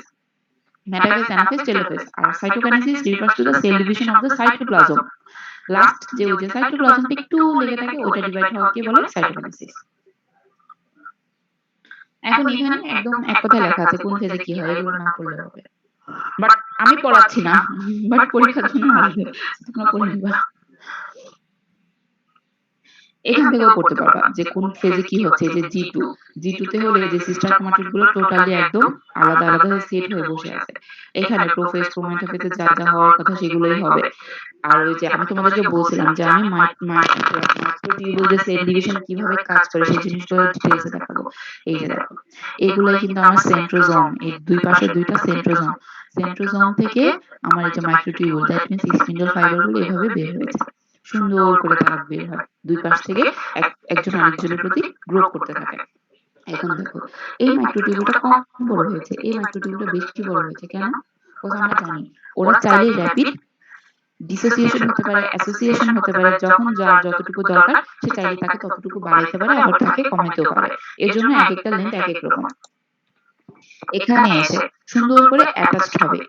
মেটাফেজ, অ্যানাফেজ, টেলোফেজ। আর cytokinesis refers to the cell division of the cytoplasm. Last যে ওই যে সাইটোপ্লাজমটা একটু লেগে থাকে ওটা ডিভাইড হওয়াকে বলে সাইটোকাইনেসিস। এখন এখানে একদম এক কথায় লেখা আছে কোন ফেজে কি হয়, এগুলো না পড়লে হবে। বাট আমি পড়াচ্ছি না, বাট পরীক্ষার জন্য আসবে, তোমরা পড়ে নিবা। এখান থেকেও পড়তে পারবা যে কোন ফেজে কি হচ্ছে। যে জি2 তে হলে যে সিস্টার ক্রোমাটিড গুলো টোটালি একদম আলাদা আলাদা হয়ে সেট হয়ে বসে আছে। এখানে প্রোফেজ, প্রোমেটাফেজে যা যা হওয়ার কথা সেগুলোই হবে। আর ওই যে আমি তোমাদেরকে বলছিলাম যে আমি মাইক্রোটিউবুল যে সেল ডিভিশন কিভাবে কাজ করে সেই জিনিসগুলো ডিটেইলসে দেখাবো। এই যে দেখো, এগুলাই কিন্তু আমার সেন্ট্রোজোম, এই দুই পাশে দুইটা সেন্ট্রোজোম। সেন্ট্রোজোম থেকে আমার এই যে microtubule, that means spindle fibre গুলো এভাবে বের হয়েছে, সুন্দর করে তারা বের হয়, দুই পাশ থেকে একজন আরেকজনের প্রতি গ্রো করতে থাকে। এখন দেখো এই মাইক্রোটিউবুলটা কম বড় হয়েছে, এই মাইক্রোটিউবুলটা বেশি বড় হয়েছে কেন? বিকজ আমরা জানি ওরা চাইলে র্যাপিড ডিসোসিয়েশন হতে পারে, অ্যাসোসিয়েশন হতে পারে, যখন যার যতটুকু দরকার সে চাইলে তাকে ততটুকু বাড়াইতে পারে, আবার তাকে কমাইতেও পারে। এর জন্য এক একটা লেন্থ এক এক রকম। এখানে এসে সুন্দর করে অ্যাটাচড হবে।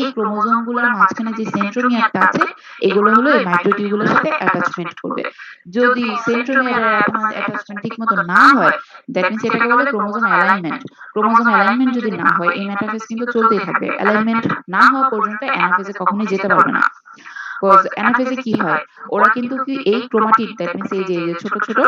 এই ক্রোমোজোম গুলোর মাঝখানে যে সেন্ট্রোমিয়ারটা আছে এগুলো হলো এই মাইক্রোটিউবুলের সাথে অ্যাটাচমেন্ট করবে। যদি সেন্ট্রোমিয়ারের অ্যাটাচমেন্ট ঠিকমতো না হয়, দ্যাট মিন্স এটাকে বলে ক্রোমোজোম অ্যালাইনমেন্ট। ক্রোমোজোম অ্যালাইনমেন্ট যদি না হয় এই মেটাফেজ কিন্তু চলতেই থাকবে। অ্যালাইনমেন্ট না হওয়া পর্যন্ত অ্যানাফেজে কখনোই যেতে পারবে না। কজ অ্যানাফেজে কি হয়, ওরা কিন্তু কি এই ক্রোমাটিড, দ্যাট মিন্স এই যে ছোট ছোট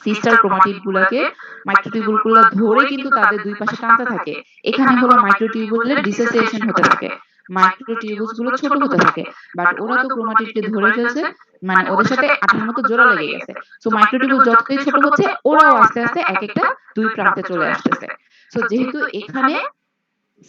সিস্টার ক্রোমাটিড গুলাকে মাইক্রোটিউবুল গুলো ধরে কিন্তু তাদের দুই পাশে টানতে থাকে। এখানে হলো মাইক্রোটিউবুলের ডিসোসিয়েশন হতে থাকে, মাইক্রোটিউবুলস গুলো ছোট হতে থাকে। বাট ওরা তো ক্রোমাটিডকে ধরে ফেলছে, মানে ওদের সাথে আঠার মতো জোড়া লেগে গেছে। সো মাইক্রোটিউবুল যতই ছোট হচ্ছে ওরাও আস্তে আস্তে এক একটা দুই প্রান্তে চলে আসতেছে। সো যেহেতু এখানে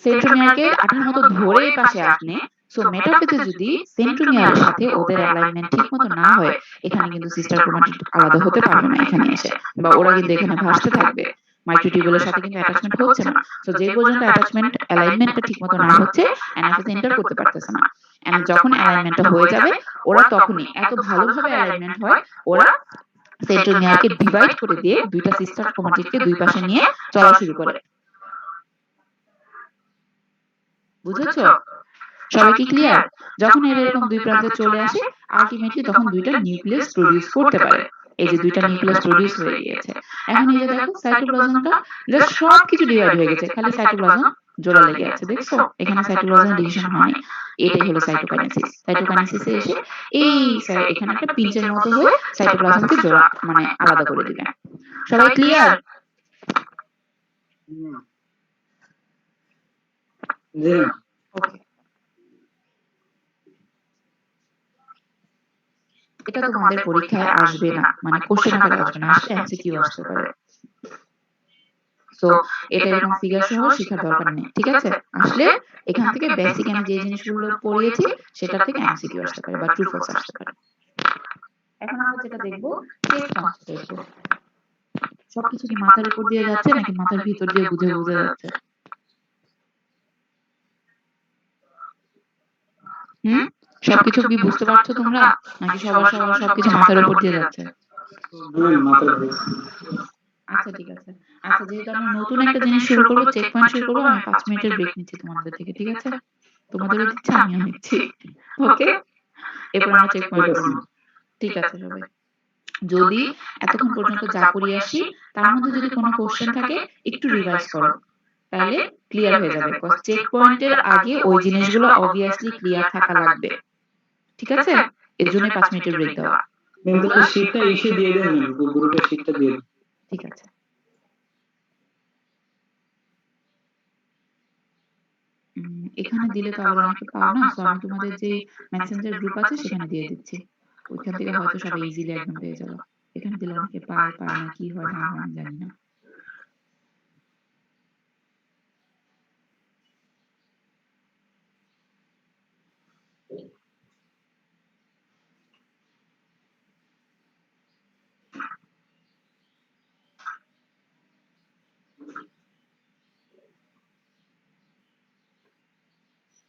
সেন্ট্রোমিয়ারকে আঠার মতো ধরে এই পাশে আসনে, সো মেটাফেজে যদি সেন্ট্রোমিয়ারের সাথে ওদের অ্যালাইনমেন্ট ঠিকমতো না হয় এখানে কিন্তু সিস্টার ক্রোমাটিড আলাদা হতে পারবে না এখানে এসে, বা ওরা কিন্তু এখানে ভাসতে থাকবে। মাইক্রোটিউবুলের সাথে কিন্তু অ্যাটাচমেন্ট হচ্ছে না। সো যে পর্যন্ত অ্যাটাচমেন্ট অ্যালাইনমেন্টটা ঠিকমতো না হচ্ছে অ্যানাফেজ এন্টার করতে পারতেছে না। এন্ড যখন অ্যালাইনমেন্টটা হয়ে যাবে ওরা তখনই এত ভালোভাবে অ্যালাইনমেন্ট হয়, ওরা সেন্ট্রোমিয়ারকে ডিভাইড করে দিয়ে দুইটা সিস্টার ক্রোমাটিডকে দুই পাশে নিয়ে চলা শুরু করে। বুঝেছো? সবাই কি ক্লিয়ার? যখন এর এরকম দুই প্রান্তে চলে আসে আলটিমেটলি তখন দুইটা নিউক্লিয়াস প্রোডিউস করতে পারে। এই যে দুইটা নিউক্লিয়াস প্রোডিউস হয়ে গিয়েছে। এখন এই যে দেখো সাইটোপ্লাজমটা জাস্ট সবকিছু ডিভাইড হয়ে গেছে, খালি সাইটোপ্লাজম জোড়া লেগে আছে। দেখছো এখানে সাইটোপ্লাজম ডিভিশন হয়নি। এটাই হলো সাইটোকাইনেসিস। সাইটোকাইনেসিসে এসে এই এখানে একটা পিঞ্চের মতো হয়ে সাইটোপ্লাজমকে জোড়া মানে আলাদা করে দিবে। সবাই ক্লিয়ার? জি ওকে, এটা তোমাদের পরীক্ষায় আসবে না, মানে কোশ্চেন আকারে আসবে না, আসলে এমসিকিউ আসতে পারে। সো এটা এরকম ফিগার সহ শেখার দরকার নেই, ঠিক আছে? আসলে এখান থেকে বেসিক আমি যে জিনিসগুলো পড়িয়েছি সেটা থেকে এমসিকিউ আসতে পারে বা ট্রু ফলস আসতে পারে। এখন আমরা যেটা দেখবো চেক কনসেপ্ট। সবকিছু কি মাথার উপর দিয়ে যাচ্ছে নাকি মাথার ভিতর দিয়ে বুঝে বুঝে যাচ্ছে? সবকিছু কি বুঝতে পারছো তোমরা, নাকি সবার সবকিছু মাথার উপর দিয়ে যাচ্ছে? আচ্ছা ঠিক আছে। আচ্ছা যেহেতু আমরা নতুন একটা জিনিস শুরু করবো, চেক পয়েন্ট শুরু করবো, আমি 5 মিনিটের ব্রেক নিচ্ছি তোমাদের থেকে, ঠিক আছে? তোমাদেরও দিচ্ছি আমিও নিচ্ছি, ওকে? এরপর আমরা চেক পয়েন্ট করবো, ঠিক আছে সবাই? যদি এতক্ষণ পর্যন্ত যা পড়িয়ে আসি তার মধ্যে যদি কোনো কোশ্চেন থাকে একটু রিভাইজ করো, তাহলে ক্লিয়ার হয়ে যাবে। কজ চেক পয়েন্টের আগে ওই জিনিসগুলো অবভিয়াসলি ক্লিয়ার থাকা লাগবে। ঠিক আছে, এর জন্য 5 মিনিটের ব্রেক দেওয়া। ম্যাম তাহলে শীটটা এসে দিয়ে দেন ম্যাম, গ্রুপের শীটটা দিয়ে দেন। ঠিক আছে। এখানে দিলে তো আবার অনেকে পাও না, সো আমি তোমাদের যে মেসেঞ্জার গ্রুপ আছে সেখানে দিয়ে দিচ্ছি। ওইখান থেকে হয়তো সবাই ইজিলি একদম পেয়ে যাবে। এখানে দিলে অনেকে পায় পায় না, কি হয় না হয় আমি জানি না।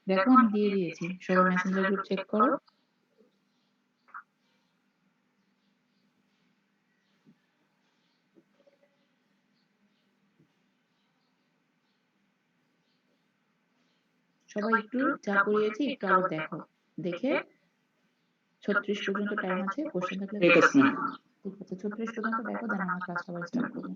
দেখো আমি দিয়ে দিয়েছি, সবাই মেসেঞ্জার গ্রুপ চেক করো। সবাই একটু যা করিয়েছি একটু আবার দেখো, দেখে 36 পর্যন্ত টাইম আছে, কোশ্চেন থাকলে ঠিক আছে ম্যাম। ঠিক আছে 36 পর্যন্ত দেখো, দেন আমরা ক্লাসটা আবার স্টার্ট করব।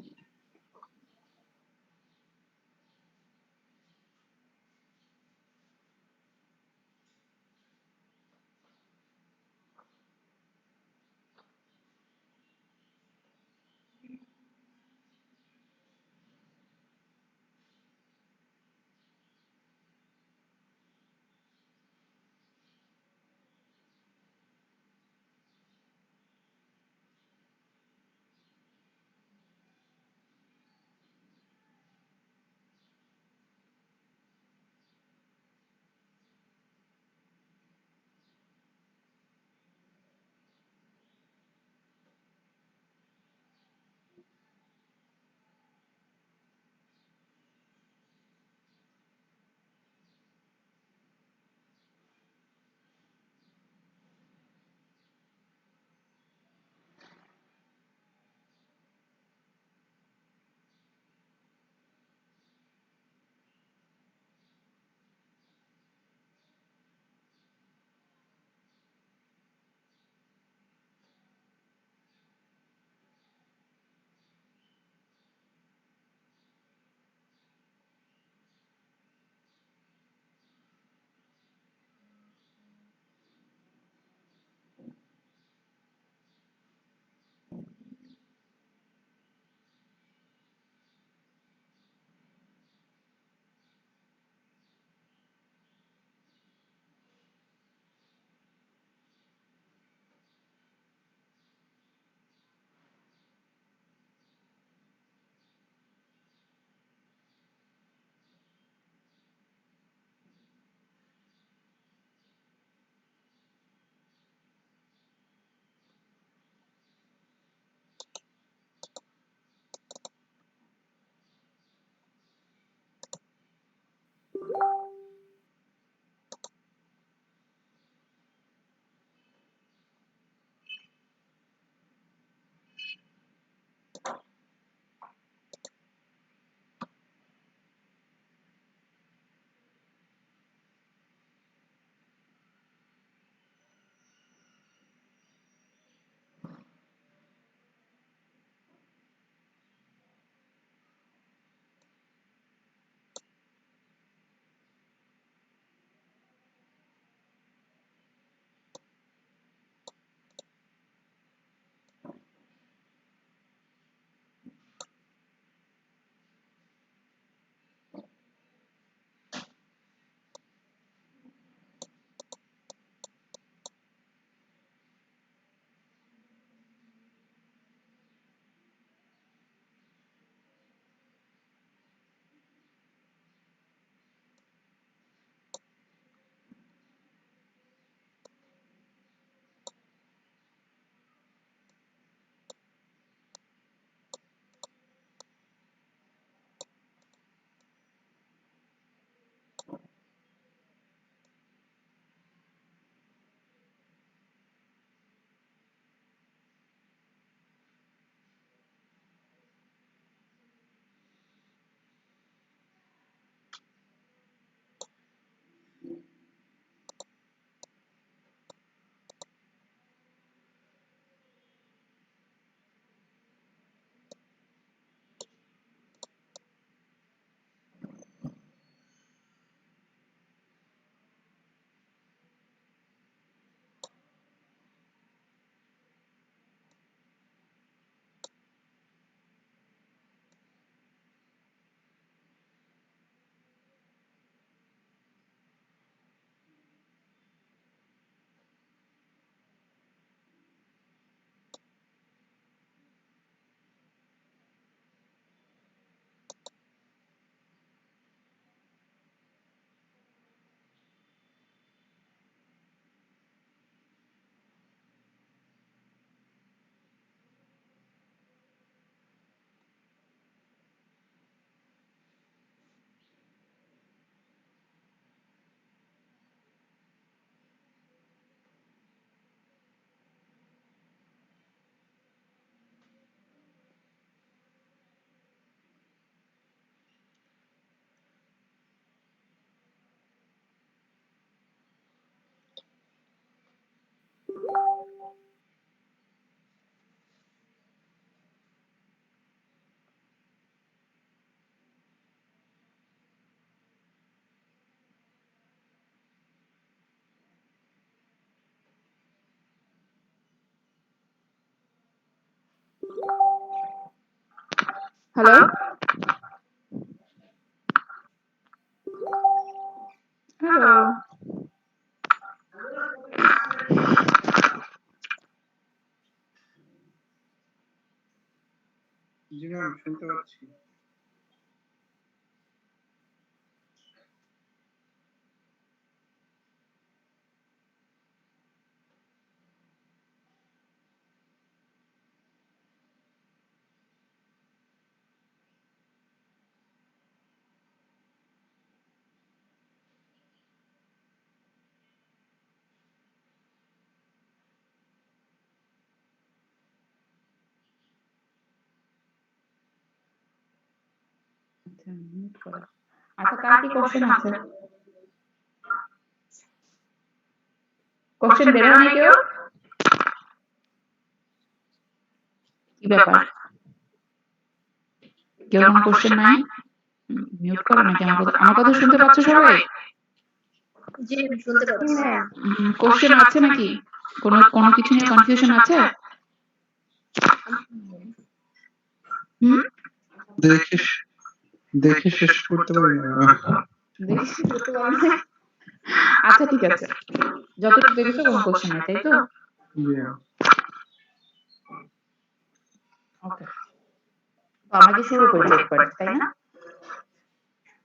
হ্যালো, হ্যালো, জি ম্যাম, শুনতে পাচ্ছি। আচ্ছা মিউট করা। আচ্ছা, কার কি কোশ্চেন আছে? কোশ্চেন বের হয়নি কেউ? কি ব্যাপার? কেউ কোনো কোশ্চেন নাই? মিউট করো নাকি? আমার কথা শুনতে পাচ্ছ সবাই? জি শুনতে পাচ্ছি। কোশ্চেন আছে নাকি? কোনো কিছু নিয়ে কনফিউশন আছে? হুম? দেখে শেষ করতে পারি না। দেখছি করতে পারো না? আচ্ছা ঠিক আছে, যতটুকু দেখেছো কোনো কোশ্চেন নাই, তাই তো? জি ম্যাম। ওকে, তো আমরা কি শুরু করি চেক পয়েন্ট, তাই না?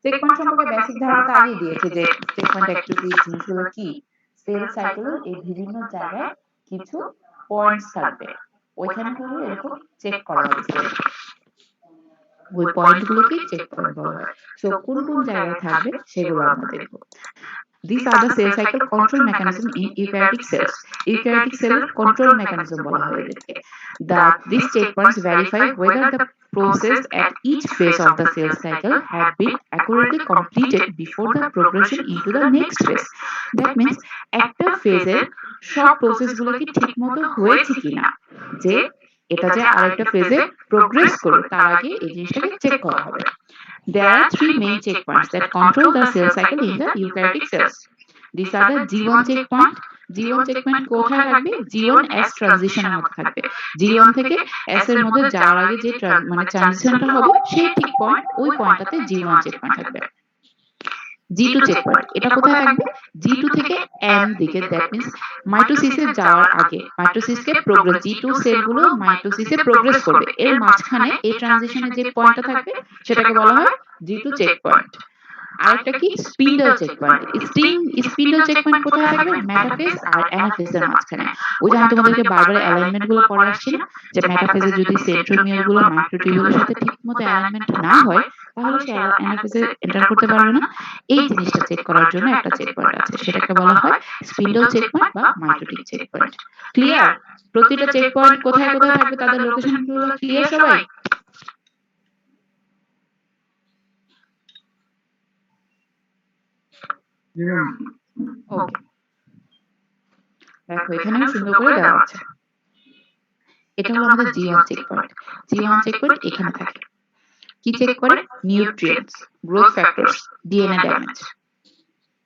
চেক পয়েন্ট সম্পর্কে বেসিক ধারণা তো আগেই দিয়েছি যে চেক পয়েন্ট অ্যাক্টিভিটি জিনিসগুলো কি। সেল সাইকেলের এই বিভিন্ন জায়গায় কিছু পয়েন্টস থাকবে, ওইখানে হলো এরকম চেক করা হবে সেল। ওই পয়েন্টগুলোকে চেক পয়েন্ট বলা হয়। সো কোন কোন জায়গায় থাকবে সেগুলো আমরা দেখব। These are the cell cycle control mechanism in eukaryotic cells. Eukaryotic cell control mechanism বলা হয় এদেরকে। That these checkpoints verify whether the process at each phase of the cell cycle have been accurately completed before the progression into the next phase. That means একটা ফেজের সব প্রসেসগুলো কি ঠিকমতো হয়েছে কিনা, যে এটা যে আরেকটা ফেজে প্রোগ্রেস করবে তার আগে এই জিনিসটাকে চেক করা হবে। There are three main checkpoints that control the cell cycle in the eukaryotic cells. These are the G1 checkpoint. G1 checkpoint কোথায় থাকবে? G1 S ট্রানজিশনের মধ্যে থাকবে। G1 থেকে S এর মধ্যে যাওয়ার আগে যে মানে ট্রানজিশনটা হবে সেই ঠিক পয়েন্ট, ওই পয়েন্টটাতে G1 চেকপয়েন্ট থাকবে। G2 চেকপয়েন্ট এটা কোথায় থাকবে? G2 থেকে N দিকে, দ্যাট মিন্স মাইটোসিসে যাওয়ার আগে, মাইটোসিসকে প্রোগ্রেস, G2 সেলগুলো মাইটোসিসে প্রোগ্রেস করবে, এর মাঝখানে এই ট্রানজিশনে যে পয়েন্টটা থাকবে সেটাকে বলা হয় G2 চেকপয়েন্ট। আরেকটা কি? Spindle checkpoint. স্পিন্ডল চেকপয়েন্ট কোথায় থাকবে? মেটাফেজ আর অ্যানাফেজ এর মাঝখানে। ওই যে আমি তোমাদেরকে বারবার অ্যালাইনমেন্ট গুলো পড়ে আসছি না, যে মেটাফেজে যদি সেন্ট্রোমিয়ার গুলো মাইক্রোটিউবুলের সাথে ঠিকমতো অ্যালাইনমেন্ট না হয় তাহলে সে অ্যানাফেজে এন্টার করতে পারবে না। এই জিনিসটা চেক করার জন্য একটা চেকপয়েন্ট আছে, সেটাকে বলা হয় স্পিন্ডল চেকপয়েন্ট বা মাইটোটিক চেকপয়েন্ট। ক্লিয়ার? প্রতিটা চেকপয়েন্ট কোথায় কোথায় থাকবে তাদের লোকেশন গুলো ক্লিয়ার সবাই? জি ম্যাম। ওকে, দেখো এখানেও সুন্দর করে দেওয়া আছে। এটা হলো আমাদের G1 চেকপয়েন্ট। G1 চেকপয়েন্ট এখানে থাকে। কি চেক করে? Nutrients, growth factors, DNA damage.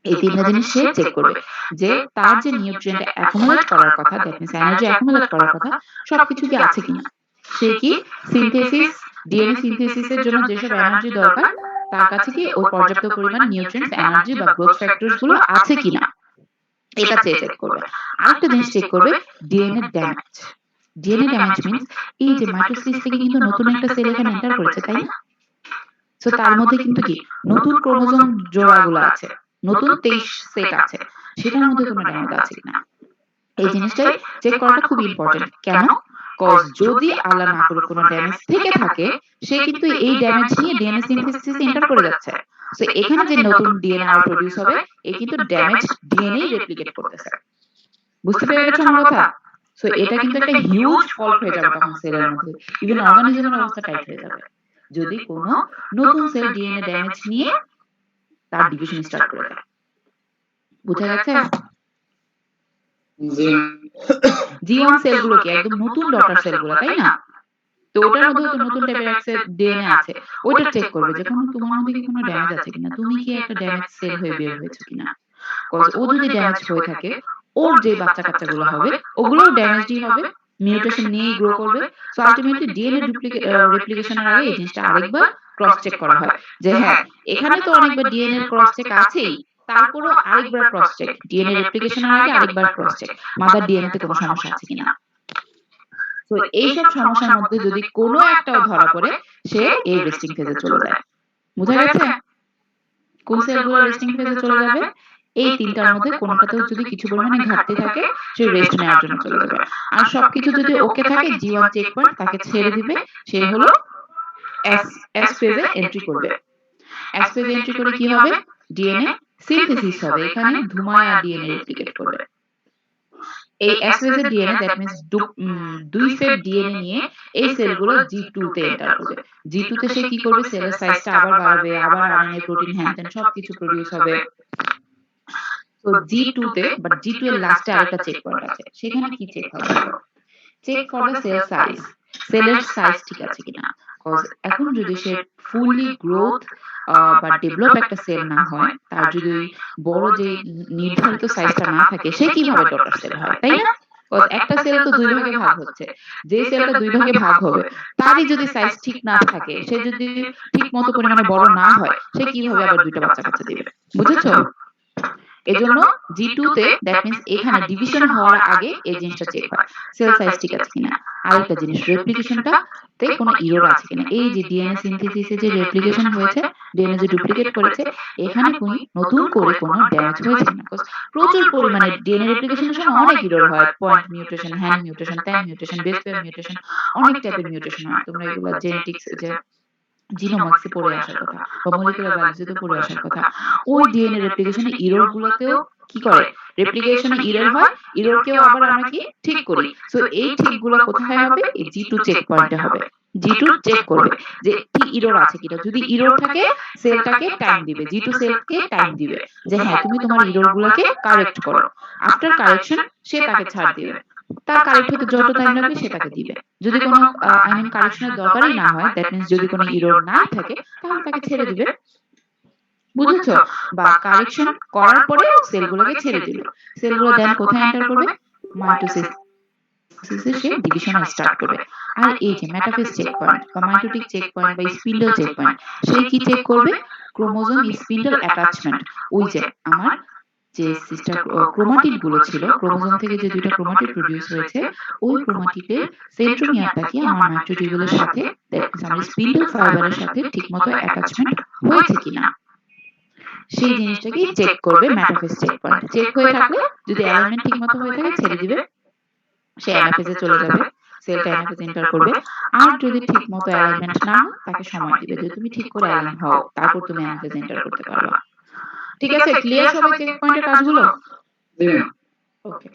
এই তিনটা জিনিস সে চেক করবে, যে তার যে নিউট্রিয়েন্ট অ্যাকুমুলেট করার কথা, দ্যাট মিন্স এনার্জি অ্যাকুমুলেট করার কথা, সবকিছু কি আছে কিনা। সে কি সিনথেসিস, ডিএনএ সিনথেসিসের জন্য যেসব এনার্জি দরকার তার কাছে কি ওই পর্যাপ্ত পরিমাণ নিউট্রিয়েন্টস, এনার্জি বা গ্রোথ ফ্যাক্টরস গুলো আছে কিনা, এটা চেক করবে। আরেকটা জিনিস চেক করবে DNA damage. DNA damage means এই যে মাইটোসিস থেকে কিন্তু নতুন একটা সেল এখানে এন্টার করেছে, তাই না? সো তার মধ্যে কিন্তু কি নতুন ক্রোমোজোম জোড়াগুলো আছে, নতুন 23 সেট আছে, সেটার মধ্যে কোনো ড্যামেজ আছে কিনা, এই জিনিসটাই চেক করাটা খুব ইম্পর্টেন্ট। কেন? কজ যদি আল্লাহ না করে কোনো ড্যামেজ থেকে থাকে, সে কিন্তু এই ড্যামেজ নিয়ে ডিএনএ সিনথেসিসে এন্টার করে যাচ্ছে। সো এখানে যে নতুন ডিএনএ আর প্রোডিউস হবে, এই কিন্তু ড্যামেজ ডিএনএ রেপ্লিকেট করতেছে। বুঝতে পেরে গেছো আমার কথা? সো এটা কিন্তু একটা হিউজ ফল্ট হয়ে যাবে তখন সেলের মধ্যে, ইভেন অর্গানিজমের অবস্থা টাইট হয়ে যাবে যদি কোনো নতুন সেল ডিএনএ ড্যামেজ নিয়ে তার ডিভিশন স্টার্ট করে দেয়। বুঝা গেছে? জি G1 সেলগুলো কি একদম নতুন ডটার সেলগুলো, তাই না? তো ওটার মধ্যে তো নতুন টাইপের একটা ডিএনএ আছে, ওইটা চেক করবে যে তোমার মধ্যে কি কোনো ড্যামেজ আছে কিনা, তুমি কি একটা ড্যামেজ সেল হয়ে বের হয়েছে কিনা। কজ ও যদি ড্যামেজ হয়ে থাকে, ওর যে বাচ্চা কাচ্চাগুলো হবে ওগুলোও ড্যামেজই হবে, মিউটেশন নিয়েই গ্রো করবে। সো আলটিমেটলি ডিএনএ রেপ্লিকেশনের আগে এই জিনিসটা আরেকবার ক্রস চেক করা হয় যে হ্যাঁ এখানে তো অনেকবার ডিএনএ ক্রস চেক আছেই, তারপরও আরেকবার ক্রস চেক, ডিএনএ রেপ্লিকেশনের আগে আরেকবার ক্রস চেক মাদার ডিএনএ তে কোনো সমস্যা আছে কিনা। তো এইসব সমস্যার মধ্যে যদি কোনো একটাও ধরা পড়ে সে এই রেস্টিং ফেজে চলে যায়। বুঝা গেছে? কোন সেলগুলো রেস্টিং ফেজে চলে যাবে? এই তিনটার মধ্যে কোনটাতেও যদি কিছু পরিমাণে ঘাটতি থাকে সে রেস্ট নেওয়ার জন্য চলে যাবে। আর সবকিছু যদি ওকে থাকে জি1 চেক পয়েন্ট তাকে ছেড়ে দিবে, সে হলো এস ফেজে এন্ট্রি করবে। এস ফেজে এন্ট্রি করে কি হবে? ডিএনএ সিনথেসিস হবে, এখানে ধুমায়া ডিএনএ রেপ্লিকেট করবে। এই এস ফেজে ডিএনএ দ্যাট মিন্স দুই সেট ডিএনএ নিয়ে এই সেলগুলো জি2 তে এন্টার করবে। জি2 তে সে কি করবে? সেলের সাইজটা আবার বাড়াবে, আবার আরএনএ প্রোটিন হ্যান সবকিছু প্রোডিউস হবে। তো জি2 তে বাট জি2 এর লাস্টে আরেকটা চেক পয়েন্ট আছে, সেখানে কি চেক হবে? Check for the cell size, সেলের সাইজ ঠিক আছে কিনা। কজ এখন যদি সে ফুললি গ্রোথ বা ডেভেলপ একটা সেল না হয়, তার যদি ওই বড় যে নির্ধারিত সাইজটা না থাকে, সে কিভাবে ডটার সেল হয়, তাই না? কজ একটা সেল তো দুই ভাগে ভাগ হচ্ছে, যে সেলটা দুই ভাগে ভাগ হবে তারই যদি সাইজ ঠিক না থাকে, সে যদি ঠিক মতো পরিমাণে বড় না হয়, সে কিভাবে আবার দুইটা বাচ্চা কাচ্চা দিবে? বুঝেছো? এজন্য জি2 তে দ্যাট মিন্স এখানে ডিভিশন হওয়ার আগে এই জিনিসটা চেক হয় সেল সাইজ ঠিক আছে কিনা। আরেকটা জিনিস রেপ্লিকেশনটা তে কোনো ইরর আছে কিনা। এই যে ডিএনএ সিনথেসিসে যে রেপ্লিকেশন হয়েছে, ডিএনএ যে ডুপ্লিকেট করেছে, এখানে নতুন করে কোনো ড্যামেজ হয়েছে কিনা। প্রচুর পরিমাণে ডিএনএ রেপ্লিকেশনের সময় অনেক ইরর হয়, point mutation, hand mutation, tan mutation, base pair mutation, অনেক টাইপের মিউটেশন হয়। তোমরা এগুলো জেনেটিক্স যে জিনোমিক্সে পড়ে আসার কথা বা মলিকুলার বায়োলজিতে পড়ে আসার কথা। ওই ডিএনএ রেপ্লিকেশনে ইরর গুলোতেও কি করে? রেপ্লিকেশনে ইরর হয়, ইররকেও আবার আমরা কি ঠিক করি। সো এই ঠিকগুলো কোথায় হবে? এই জি2 চেক পয়েন্টে হবে। জি2 চেক করবে যে কি ইরর আছে কিনা। যদি ইরর থাকে সেলটাকে টাইম দিবে, জি2 সেলকে টাইম দিবে যে হ্যাঁ তুমি তোমার ইরর গুলোকে কারেক্ট করো। আফটার কারেকশন সে তাকে ছাড় দিবে, তার কারেক্ট হতে যত টাইম লাগবে সে তাকে দিবে। যদি কোনো আই মিন কারেকশনের দরকারই না হয়, দ্যাট মিন্স যদি কোনো ইরর নাই থাকে, তাহলে তাকে ছেড়ে দিবে। বুঝেছো? বা কারেকশন করার পরে সেলগুলোকে ছেড়ে দিবে। সেলগুলো দেন কোথায় এন্টার করবে? মাইটোসিস সে ডিভিশন স্টার্ট করবে। আর এই যে মেটাফেজ চেক পয়েন্ট বা মাইটোটিক চেক পয়েন্ট বা স্পিন্ডল চেক পয়েন্ট, সে কি চেক করবে? Chromosome spindle attachment. ওই যে আমার যে সিস্টার ক্রোমাটিড গুলো ছিল, ক্রোমোজোম থেকে যে দুইটা ক্রোমাটিড প্রডিউস হয়েছে, ওই ক্রোমাটিডের সেন্ট্রোমিয়ারটা কি আমার মাইটোটিউবুলের সাথে আমার স্পিন্ডল ফাইবারের সাথে ঠিকমতো অ্যাটাচমেন্ট হয়েছে কিনা, সেই জিনিসটাকে চেক করবে মেটাফেজ চেক পয়েন্ট। চেক হয়ে থাকলে যদি অ্যালাইনমেন্ট ঠিকমতো হয়ে থাকে ছেড়ে দিবে, সে অ্যানাফেজে চলে যাবে, সেলটা অ্যানাফেজ এন্টার করবে। আর যদি ঠিকমতো অ্যালাইনমেন্ট না হয় তাকে সময় দিবে যে তুমি ঠিক করে অ্যালাইন হও, তারপর তুমি অ্যানাফেজ এন্টার করতে পারবা। ঠিক আছে? ক্লিয়ার সবাই চেক পয়েন্টের কাজগুলো? ওকে।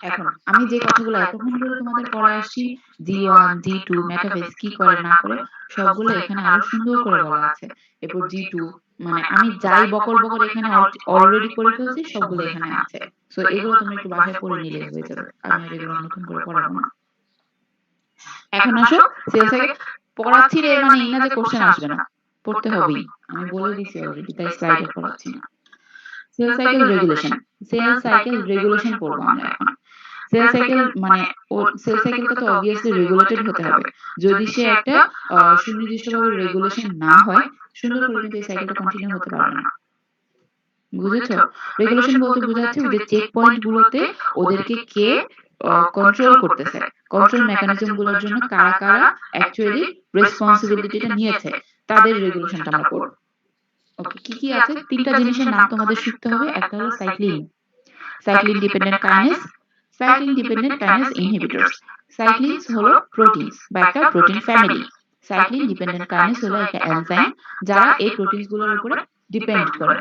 এখন আমি যে কথাগুলো এতক্ষণ ধরে তোমাদের পড়ায় আসছি, জি1 জি2 মেটাফেজ কি করে না করে, সবগুলো এখানে আরো সুন্দর করে বলা আছে। এরপর জি2 মানে আমি যাই বকর বকর এখানে অলরেডি করে ফেলছি, সবগুলো এখানে আছে। সো এগুলো তোমরা একটু বাসায় পড়ে নিলে হয়ে যাবে, আমি আর এগুলো নতুন করে পড়াবো না। এখন আসো সেল সাইকেল পড়াচ্ছি রে, মানে এই না যে কোশ্চেন আসবে না, পড়তে হবেই, আমি বলে দিছি অলরেডি, তাই স্লাইডে পড়াচ্ছি না। Cell cycle regulation, cell cycle regulation পড়বো আমরা এখন। সেল সাইকেল মানে সেল সাইকেলটা তো অবভিয়াসলি রেগুলেটেড হতে হবে। যদি সে একটা সুনির্দিষ্টভাবে রেগুলেশন না হয়, সুন্দর করে কিন্তু এই সাইকেলটা কন্টিনিউ হতে পারবে না। বুঝেছো? রেগুলেশন বলতে বোঝাচ্ছে ওই যে চেক পয়েন্ট গুলোতে ওদেরকে কে কন্ট্রোল করতেছে, কন্ট্রোল মেকানিজম গুলোর জন্য কারা কারা অ্যাকচুয়ালি রেসপন্সিবিলিটিটা নিয়েছে, তাদের রেগুলেশনটা আমরা করব। ওকে, কি কি আছে? তিনটা জিনিসের নাম তোমাদের শিখতে হবে। একটা হলো cyclin, cyclin dependent kinase, cyclin dependent kinase inhibitors. Cyclins হলো প্রোটিনস বা একটা protein family. Cyclin dependent kinase হলো একটা এনজাইম যারা এই প্রোটিনস গুলোর উপরে ডিপেন্ড করে।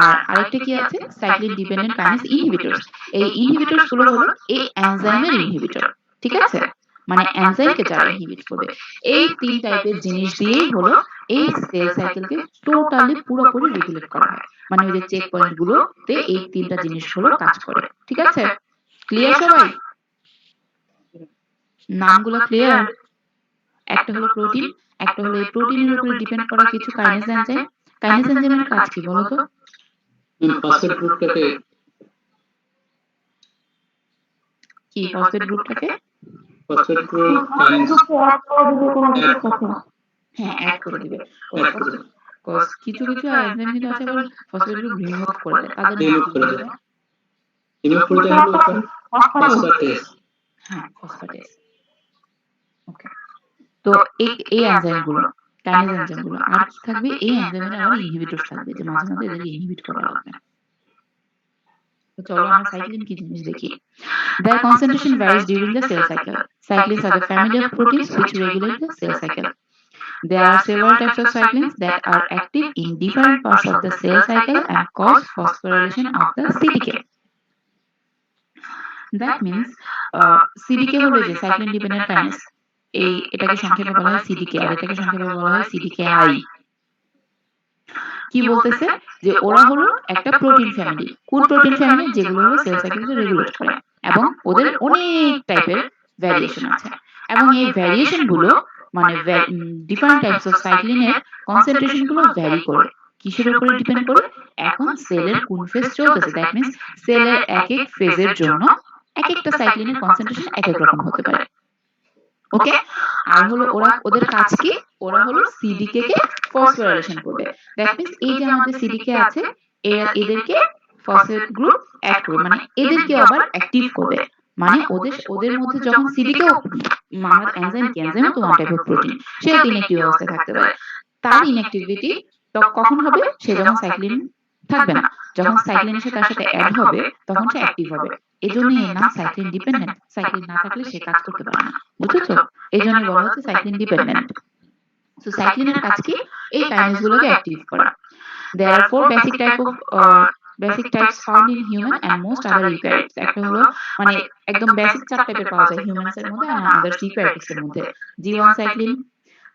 আর আরেকটা কি আছে? Cyclin dependent kinase inhibitors. এই ইনহিবিটরস গুলো হলো এই এনজাইমের ইনহিবিটর। ঠিক আছে? মানে এনজাইমকে যারা ইনহিবিট করবে। এই তিন টাইপের জিনিস দিয়েই হলো এই সেল সাইকেলকে টোটালি পুরোপুরি রেগুলেট করা হয়। মানে ওই যে চেক পয়েন্ট গুলোতে এই তিনটা জিনিস হলো কাজ করে। ঠিক আছে? ক্লিয়ার সবাই? নামগুলো ক্লিয়ার? একটা হলো প্রোটিন, একটা হলো এই প্রোটিনের উপরে ডিপেন্ড করা কিছু কাইনেজ এনজাইম। কাইনেজ এনজাইমের কাজ কি বলো তো? ফসফেট গ্রুপটাকে কি ফসফেট গ্রুপটাকে ফসফেট গ্রুপ কাইনেজ হ্যাঁ অ্যাড করে দিবে অ্যাড করে দিবে। কিছু কিছু এনজাইম কিন্তু আছে আবার ফসফেট গ্রুপ রিমুভ করে দেয়, তাদের নাম রিমুভ কি করে বলতো? দেয়। রিমুভ করে দেয় হলো ফসফেটেস। হ্যাঁ ফসফেটেস। ওকে, তো এই এনজাইম গুলো কাইনেজ এনজাইম গুলো আর কি থাকবে, এই এনজাইমের আবার ইনহিবিটর থাকবে যে মাঝে মাঝে এদেরকে ইনহিবিট করা লাগবে। তো চলো আমরা সাইক্লিন কি জিনিস দেখি। Their concentration varies during the cell cycle. Cyclins are the family of proteins which regulate the cell cycle. There are several types of cyclins that are active in different parts of the cell cycle and cause phosphorylation of the CDK. That means CDK হলো যে cyclin dependent kinase, এটাকে সংক্ষেপে বলা হয় CDK আর এটাকে সংক্ষেপে বলা হয় CDKI। কি বলতেছে যে ওরা হলো একটা প্রোটিন ফ্যামিলি। কোন প্রোটিন ফ্যামিলি? যেগুলো হলো সেল সাইকেলকে রেগুলেট করে এবং ওদের অনেক টাইপের ভ্যারিয়েশন আছে এবং এই ভ্যারিয়েশন গুলো মানে ডিফারেন্ট টাইপস অফ সাইক্লিনের কনসেন্ট্রেশন গুলো ভ্যারি করে। কিসের উপরে ডিপেন্ড করে? এখন সেলের কোন ফেজ চলতেছে, দ্যাট মিন্স সেলের এক এক ফেজের জন্য এক একটা সাইক্লিনের কনসেন্ট্রেশন এক এক রকম হতে পারে। ওকে, আর হলো ওদের কাজ কি? ওরা হলো সিডিকে কে ফসফোরাইলেশন করবে। দ্যাট মিন্স এই যে আমাদের সিডিকে আছে এদেরকে ফসফেট গ্রুপ অ্যাড করবে, মানে এদেরকে আবার অ্যাক্টিভ করবে। মানে ওদের মধ্যে যখন সিডিকে আমার এনজাইম কি এনজাইম তো one type of protein, say inactive অবস্থায় থাকতে পারে। তার ইনঅ্যাক্টিভিটি কখন হবে? সে যখন সাইক্লিন থাকবে না, যখন সাইক্লিন এসে তার সাথে অ্যাড হবে তখন সে অ্যাক্টিভ হবে। এজন্য এর নাম সাইক্লিন ডিপেন্ডেন্ট। সাইক্লিন না থাকলে সে কাজ করতে পারে না, বুঝেছো? এজন্য বলা হচ্ছে সাইক্লিন ডিপেন্ডেন্ট। সো সাইক্লিনের কাজ কি? এই কাইনেজ গুলোকে অ্যাক্টিভ করা। There are four basic types found in human and most other eukaryotes. একটা হলো মানে একদম বেসিক চার টাইপের পাওয়া যায় হিউম্যানস এর মধ্যে আর আদার্স ইউক্যারিওটিক্স এর মধ্যে। G1 cyclin,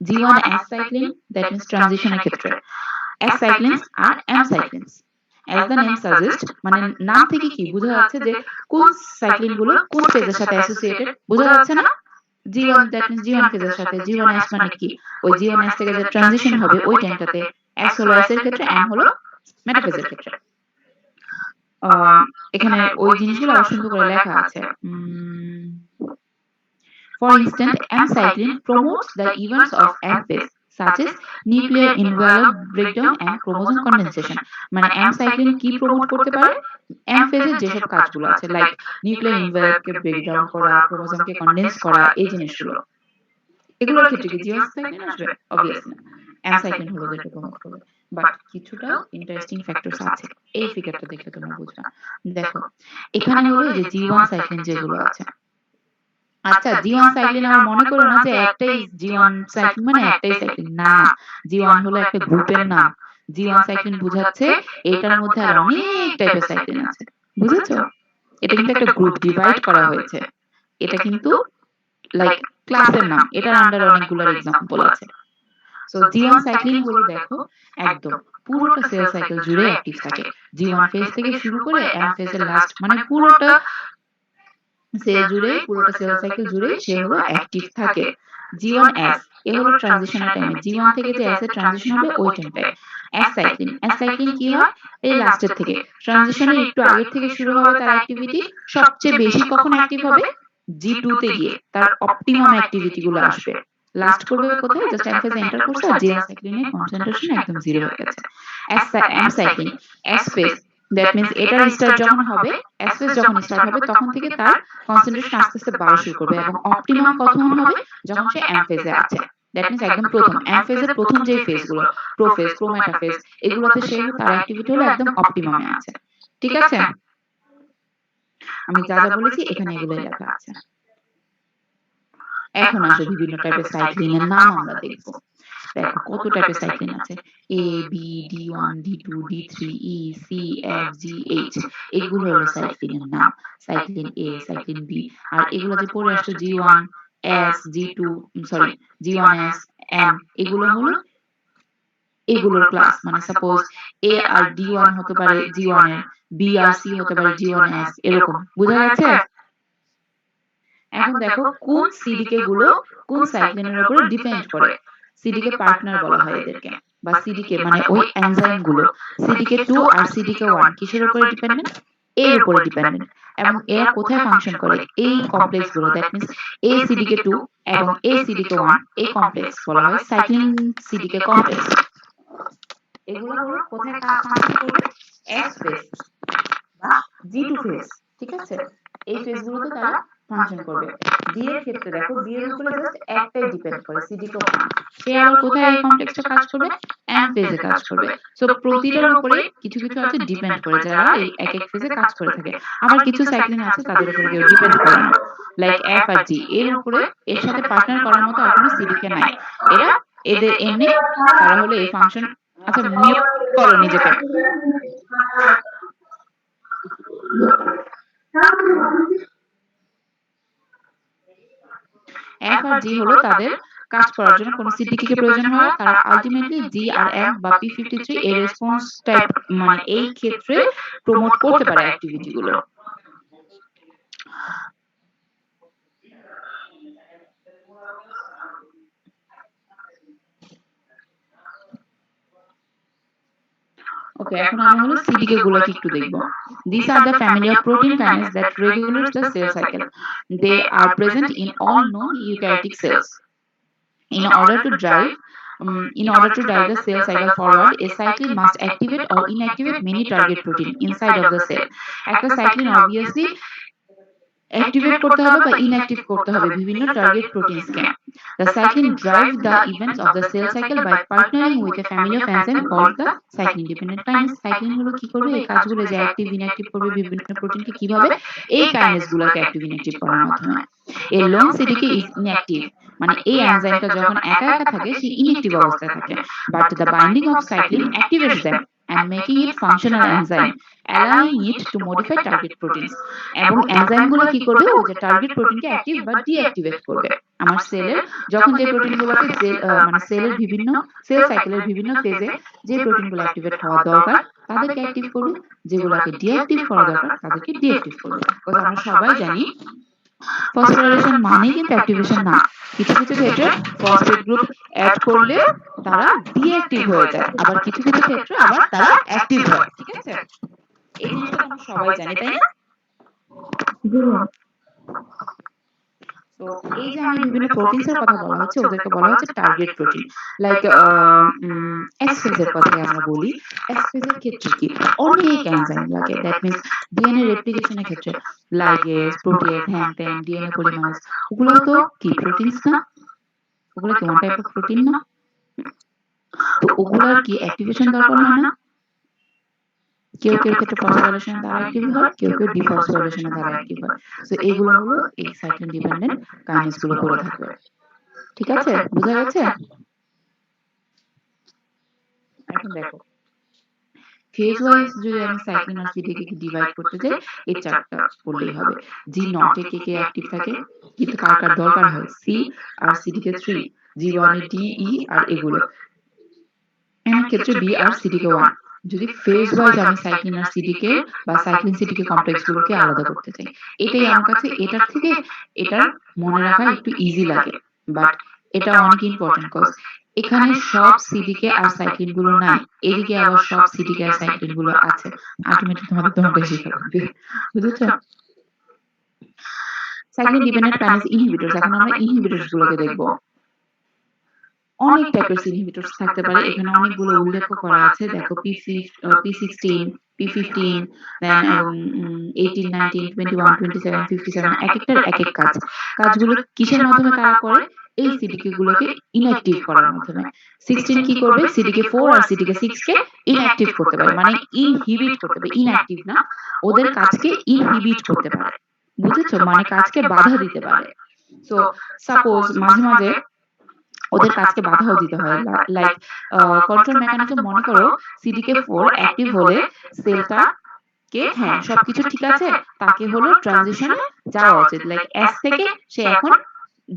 G1S cyclin, that means ট্রানজিশনের ক্ষেত্রে, S cyclins R M cyclins. As the name suggests, মানে নাম থেকে কি বোঝা যাচ্ছে যে কোন সাইক্লিন গুলো কোন ফেজের সাথে অ্যাসোসিয়েটেড, বোঝা যাচ্ছে না? G1 that means G1 ফেজের সাথে, G1S মানে কি ওই G1S থেকে যে ট্রানজিশন হবে ওই টাইমটাতে, S হলো S এর ক্ষেত্রে, M হলো মেটাফেজের ক্ষেত্রে। এখানে ওই জিনিসগুলো আবার সুন্দর করে লেখা আছে। For instance, M cyclin promotes the events of M phase such as nuclear envelope breakdown and chromosome condensation. মানে M cyclin কি প্রমোট করতে পারে? M ফেজে যেসব কাজগুলো আছে লাইক নিউক্লিয়ার এনভেলপকে ব্রেকডাউন করা, ক্রোমোজোমকে কনডেন্স করা, এই জিনিসগুলো। এগুলোর ক্ষেত্রে কি G1 cyclin আসবে? অবভিয়াসলি না, M cyclin হলো যেটা প্রমোট করবে। বাট কিছুটা ইন্টারেস্টিং ফ্যাক্টরস আছে, এই ফিগারটা দেখলে তোমরা বুঝবা। দেখো এখানে হলো যে G1 cyclin যেগুলো আছে, আচ্ছা G1 সাইক্লিন আমার মনে করো না যে একটাই G1 সাইক্লিন মানে একটাই সাইক্লিন না, G1 হলো একটা গ্রুপের নাম। G1 সাইক্লিন বোঝাচ্ছে এটার মধ্যে আর অনেক টাইপের সাইক্লিন আছে, বুঝেছো? এটা কিন্তু একটা গ্রুপ ডিভাইড করা হয়েছে, এটা কিন্তু লাইক ক্লাসের নাম, এটার আন্ডারে অনেকগুলো এক্সাম্পল আছে। সো G1 সাইক্লিন গুলো দেখো একদম পুরোটা সেল সাইকেল জুড়ে অ্যাক্টিভ থাকে, G1 ফেজ থেকে শুরু করে M ফেজের লাস্ট মানে পুরোটা সেল জুড়ে, পুরোটা সেল সাইকেল জুড়ে সে হলো অ্যাক্টিভ থাকে। G1S এ হলো ট্রানজিশনের টাইমে, G1 থেকে যে S এর ট্রানজিশন হবে ওই টাইমটায়। S সাইক্লিন কি হয়? এই লাস্টের থেকে, ট্রানজিশনের একটু আগে থেকে শুরু হবে তার অ্যাক্টিভিটি, সবচেয়ে বেশি কখন অ্যাক্টিভ হবে? G2 তে গিয়ে তার অপটিমাম অ্যাক্টিভিটি গুলো আসবে। লাস্ট করবে কোথায়? জাস্ট M ফেজে এন্টার করছে আর G1 সাইক্লিনের কনসেন্ট্রেশন একদম জিরো হয়ে গেছে। M cyclin S phase, that means এটার স্টার্ট যখন হবে, S ফেজ যখন স্টার্ট হবে তখন থেকে তার কনসেন্ট্রেশন আস্তে আস্তে বাড়া শুরু করবে এবং অপটিমাম কখন হবে? যখন সে M ফেজে আছে, দ্যাট মিন্স একদম প্রথম M ফেজের প্রথম যে ফেজগুলো প্রোফেজ, ক্রোমাটাফেজ, এগুলোতে সে তার অ্যাক্টিভিটি হলো একদম অপটিমামে আছে। ঠিক আছে, আমি যা যা বলেছি এখানে এগুলোই লেখা আছে। এখন আসো বিভিন্ন টাইপের সাইক্লিনের নাম আমরা দেখব। দেখো কত টাইপের সাইক্লিন আছে, A, B, D1, D2, D3, E, C, F, G, H, এগুলো হলো সাইক্লিনের নাম। সাইক্লিন A, সাইক্লিন B, আর এগুলো যে পড়ে আসছে G1, S, G2, sorry G1S, M, এগুলো হলো এগুলোর ক্লাস। মানে সাপোজ A আর D1 হতে পারে G1 এর, B আর C হতে পারে G1S, এরকম। বোঝা গেছে? এখন দেখো কোন সিডিকে গুলো কোন সাইক্লিনের উপরে ডিপেন্ড করে। সিডিকে পার্টনার বলা হয় এদেরকে, বা সিডিকে মানে ওই এনজাইম গুলো। সিডিকে 2 আর সিডিকে 1 কিসের উপরে ডিপেন্ডেন্ট? এর উপরে ডিপেন্ডেন্ট এবং এরা কোথায় ফাংশন করে এই কমপ্লেক্স গুলো দ্যাট মিন্স ACDK2 এবং ACDK1 এই কমপ্লেক্স বলা হয় সাইক্লিন CDK কমপ্লেক্স। এগুলো হলো কোথায় ফাংশন করবে S ফেজ বা G2 ফেজ, ঠিক আছে? এই ফেজগুলোতে তারা ফাংশন করবে। ডি এর ক্ষেত্রে দেখো ডি এর উপরে জাস্ট একটাই ডিপেন্ড করে CDK1, সে আবার কোথায় এই কমপ্লেক্সটা কাজ করবে এন ফেজে কাজ করবে। সো প্রতিটার উপরে কিছু কিছু আছে ডিপেন্ড করে যারা এই এক এক ফেজে কাজ করে থাকে, আবার কিছু সাইক্লিন আছে তাদের উপরে কেউ ডিপেন্ড করে না, লাইক এফ আর জি এর উপরে এর সাথে পার্টনার করার মতো আর কোনো CDK নাই, এরা এদের এমনি তারা হলো এই ফাংশন। আচ্ছা মিউট করো নিজেকে। এফ আর জি হলো তাদের কাজ করার জন্য কোনো CDK কে প্রয়োজন হয়, তারা আলটিমেটলি জি আর এফ বা P53 এর রেসপন্স টাইপ মানে এই ক্ষেত্রে প্রমোট করতে পারে অ্যাক্টিভিটি গুলো। ওকে, এখন আমরা হলো CDK গুলোকে একটু দেখব। These are the family of protein kinase that regulates the cell cycle. They are present in all known eukaryotic cells. In order to drive the cell cycle forward, a cyclin must activate or inactivate many target protein inside of the cell. একটা cyclin obviously activate করতে হবে বা inactive করতে হবে বিভিন্ন target proteins K. The cyclin drive the events of the cell cycle by partnering with a family of enzymes called the cyclin dependent kinase. cyclin গুলো কি করবে এই কাজগুলো যে অ্যাক্টিভ ইনঅ্যাক্টিভ করবে বিভিন্ন প্রোটিনকে কিভাবে এই কাইনেজ গুলোকে অ্যাক্টিভ ইনঅ্যাক্টিভ করার মাধ্যমে। A lone CDK is inactive, মানে এই এনজাইমটা যখন একা একা থাকে সে ইনঅ্যাক্টিভ অবস্থায় থাকে, but the binding of cyclin activates them and making it functional enzyme, allowing it to modify target proteins. এবং এনজাইমগুলো কি করবে ওই যে টার্গেট প্রোটিনকে অ্যাক্টিভ বা ডিঅ্যাক্টিভেট করবে। আমার সেলের যখন যে প্রোটিনগুলোকে মানে সেলের বিভিন্ন সেল সাইকেলের বিভিন্ন ফেজে যে প্রোটিনগুলো অ্যাক্টিভেট হওয়া দরকার তাদেরকে অ্যাক্টিভ করবে, যেগুলোকে ডিঅ্যাক্টিভ করা দরকার তাদেরকে ডিঅ্যাক্টিভ করবে। বিকজ আমরা সবাই জানি ফসফোরাইলেশন মানে কিন্তু অ্যাক্টিভেশন না, কিছু কিছু ক্ষেত্রে ফসফেট গ্রুপ অ্যাড করলে তারা ডিঅ্যাক্টিভ হয়ে যায়, আবার কিছু কিছু ক্ষেত্রে আবার তারা অ্যাক্টিভ হয়, ঠিক আছে? এই জিনিসটা আমরা সবাই জানি, তাই না? তো এই যে আমি বিভিন্ন প্রোটিনস এর কথা বলা হচ্ছে ওদেরকে বলা হচ্ছে টার্গেট প্রোটিন। লাইক এস ফেজের কথা আমরা বলি, এস ফেজের ক্ষেত্রে কি অনেক এনজাইম লাগে, দ্যাট মিন্স ডিএনএ রেপ্লিকেশনের ক্ষেত্রে লাইগেজ প্রোটিয়েজ হ্যান ত্যান ডিএনএ পলিমারেজ ওগুলো তো কি প্রোটিনস না, ওগুলো কি ওয়ান টাইপ অফ প্রোটিন না? তো ওগুলার কি অ্যাক্টিভেশন দরকার হয় না? কেউ কেউ ক্ষেত্রে ফসফোরাইলেশনের দ্বারা অ্যাক্টিভ হয়, কেউ কেউ ডিফসফোরাইলেশনের দ্বারা অ্যাক্টিভ হয়। সো এগুলো হলো এই সাইক্লিন ডিপেন্ডেন্ট কাইনেজ গুলো করে থাকবে, ঠিক আছে? বোঝা গেছে? এখন দেখো ফেজ ওয়াইজ যদি আমি সাইক্লিন আর সিডিকে কে ডিভাইড করতে যাই এই চারটা বললেই হবে। জি not a K K active থাকে কিন্তু কার কার দরকার হয় C R সিডিকে 3, G one A D E আর এগুলো, এর ক্ষেত্রে বি আর সিডিকে 1। যদি ফেজ ওয়াইজ আমি সাইক্লিন আর সিডিকে বা সাইক্লিন সিডিকে কমপ্লেক্স গুলোকে আলাদা করতে চাই, এটাই আমার কাছে এটার থেকে এটা মনে রাখা একটু ইজি লাগে, বাট এটা অনেক ইম্পর্টেন্ট কজ এখানে সব সিডিকে আর সাইক্লিন গুলো নাই, এদিকে আবার সব সিডিকে আর সাইক্লিন গুলো আছে, আলটিমেটলি তোমাদের শেখা লাগবে, বুঝেছো? সাইক্লিন ডিপেন্ডেন্ট কাইনেজ ইনহিবিটরস, এখন আমরা ইনহিবিটরস গুলোকে দেখবো। অনেক টাইপের ইনহিবিটরস থাকতে পারে, এখানে অনেকগুলো উল্লেখ করা আছে, দেখো P16, P15, দেন 18, 19, 21, 27, 57 এক একটার এক এক কাজগুলো কিসের মাধ্যমে তারা করে এই সিডিকে গুলোকে ইনঅ্যাক্টিভ করার মাধ্যমে। 16 কি করবে সিডিকে 4 আর সিডিকে 6 কে ইনঅ্যাক্টিভ করতে পারে, মানে ইনহিবিট করতে পারে, ইনঅ্যাক্টিভ না, ওদের কাজকে ইনহিবিট করতে পারে, বুঝেছো? মানে কাজকে বাধা দিতে পারে। সো সাপোজ মাঝে মাঝে ওদের কাজকে বাধাও দিতে হয়, লাইক কন্ট্রোল মেকানিজম। মনে করো সিডিকে4 অ্যাক্টিভ হলে সেলটা কে হ্যাঁ সবকিছু ঠিক আছে, তাকে হলো ট্রানজিশনে যাওয়া উচিত, লাইক এস থেকে সে এখন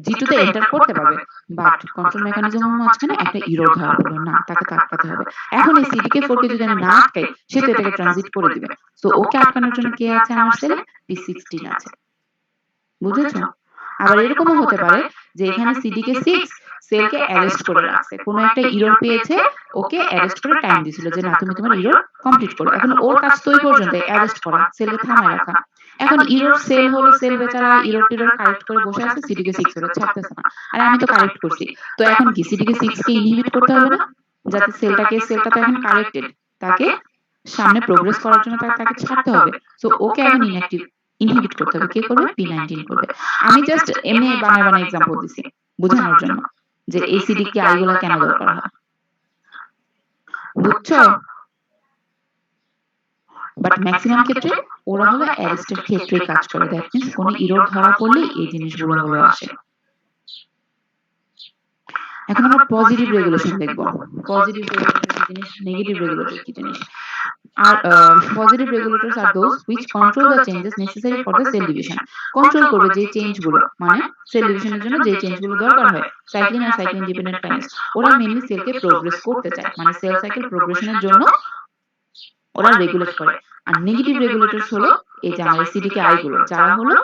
জি2 তে এন্টার করতে পারবে, বাট কন্ট্রোল মেকানিজমের মাঝখানে একটা ইরর ধরা পড়লো, না তাকে তো আটকাতে হবে। এখন এই সিডিকে4 কে যদি আমি না আটকাই সে তো এটাকে ট্রানজিট করে দিবে, তো ওকে আটকানোর জন্য কে আছে আমার সেলে? P16 আছে, বুঝেছো? আবার এরকমও হতে পারে যে এখানে সিডিকে 6 সেলকে অ্যারেস্ট করে রাখছে, কোনো একটা ইরর পেয়েছে, ওকে অ্যারেস্ট করে টাইম দিছিল যে না তুমি তোমার ইরর কমপ্লিট করো। এখন ওর কাজ তো ওই পর্যন্ত অ্যারেস্ট করা, সেলকে থামায় রাখা। এখন ইরর সেল হলো, সেল বেচারা ইরর টিরর কারেক্ট করে বসে আছে, সিডিকে 6 ওরা ছাড়তেছে না। আরে আমি তো কারেক্ট করছি, তো এখন কি সিডিকে 6 কে ইনহিবিট করতে হবে না, যাতে সেলটা তো এখন কারেক্টেড, তাকে সামনে প্রোগ্রেস করার জন্য তাকে ছাড়তে হবে। সো ওকে এখন ইনহিবিট করতে হবে। কে করবে? P19 করবে। আমি জাস্ট এমনি বানায় বানায় এক্সাম্পল দিছি বোঝানোর জন্য যে এই সিডিকে আই গুলা কেন দরকার হয়, বুঝছো? বাট ম্যাক্সিমাম ক্ষেত্রে ওরা হলো অ্যারেস্টের ক্ষেত্রে কাজ করে। দ্যাট মিন্স কোনো ইরর ধরা পড়লে এই জিনিসগুলো হলো আসে। এখন আমরা পজিটিভ রেগুলেশন দেখব। পজিটিভ রেগুলেটর কি জিনিস, নেগেটিভ রেগুলেটর কি জিনিস। আর positive regulators are those which control the changes necessary for the cell division. Control করবে যে চেঞ্জগুলো, মানে সেল ডিভিশনের জন্য যে চেঞ্জগুলো দরকার হয়। সাইক্লিন আর সাইক্লিন ডিপেন্ডেন্ট কাইনেজ, ওরা মেইনলি সেলকে প্রোগ্রেস করতে চায়, মানে সেল সাইকেল প্রোগ্রেশনের জন্য ওরা রেগুলেট করে। আর নেগেটিভ রেগুলেটরস হলো এই যে আমাদের সিডিকে আই গুলো, যারা হলো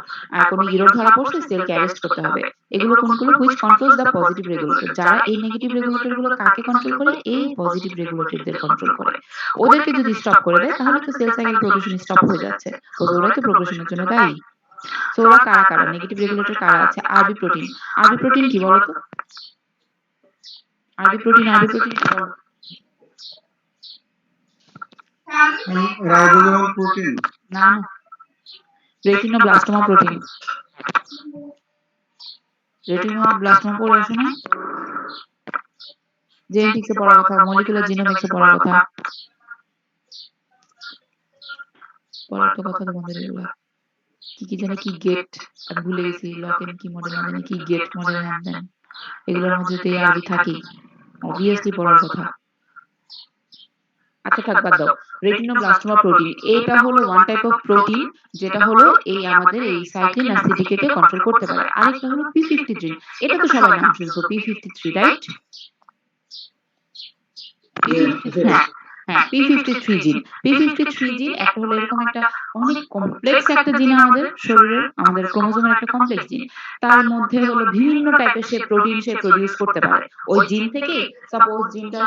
কোনো ইরর ধরা পড়ছে সেলকে অ্যারেস্ট করতে হবে। এগুলো কোনগুলো? Which controls the positive regulator, যারা এই নেগেটিভ রেগুলেটর গুলো কাকে কন্ট্রোল করে? এই পজিটিভ রেগুলেটরদের কন্ট্রোল করে। ওদেরকে যদি স্টপ করে দেয় তাহলে তো সেল সাইকেল প্রোগ্রেশন স্টপ হয়ে যাচ্ছে, তো ওরাই তো প্রোগ্রেশনের জন্য দায়ী। তো ওরা কারা কারা, নেগেটিভ রেগুলেটর কারা আছে? আরবি প্রোটিন। আরবি প্রোটিন কি বলতো? আরবি প্রোটিন কি বলো? Ribosomal protein. না না, রেটিনোব্লাস্টোমা প্রোটিন। রেটিনোব্লাস্টোমা পড়ে আসো না? জেনেটিক্সে পড়ার কথা, মলিকুলার জিনোমিক্সে পড়ার কথা, পড়ার তো কথা তোমাদের এগুলা। কি জানি কি গেট, আমি ভুলে গেছি, লকেন কি মডেল না জানি কি গেট মডেল হ্যান ত্যান, এগুলোর মধ্যে তো এই আরবি থাকেই, অবভিয়াসলি পড়ার কথা। আচ্ছা থাক, বাদ দাও। রেটিনোব্লাস্টোমা প্রোটিন, এটা হলো ওয়ান টাইপ অফ প্রোটিন যেটা হলো এই আমাদের এই সাইক্লিন আর সিডিকে কে কন্ট্রোল করতে পারে। আরেকটা হলো P53, এটা তো সবাই নাম শুনছো, P53, রাইট? হ্যাঁ হ্যাঁ, P53 জিন। P53 জিন একটা হলো এরকম একটা অনেক কমপ্লেক্স একটা জিন আমাদের শরীরের, আমাদের ক্রোমোজোমের একটা কমপ্লেক্স জিন। তার মধ্যে হলো বিভিন্ন টাইপের সে প্রোটিন সে প্রোডিউস করতে পারে ওই জিন থেকে। সাপোজ জিনটা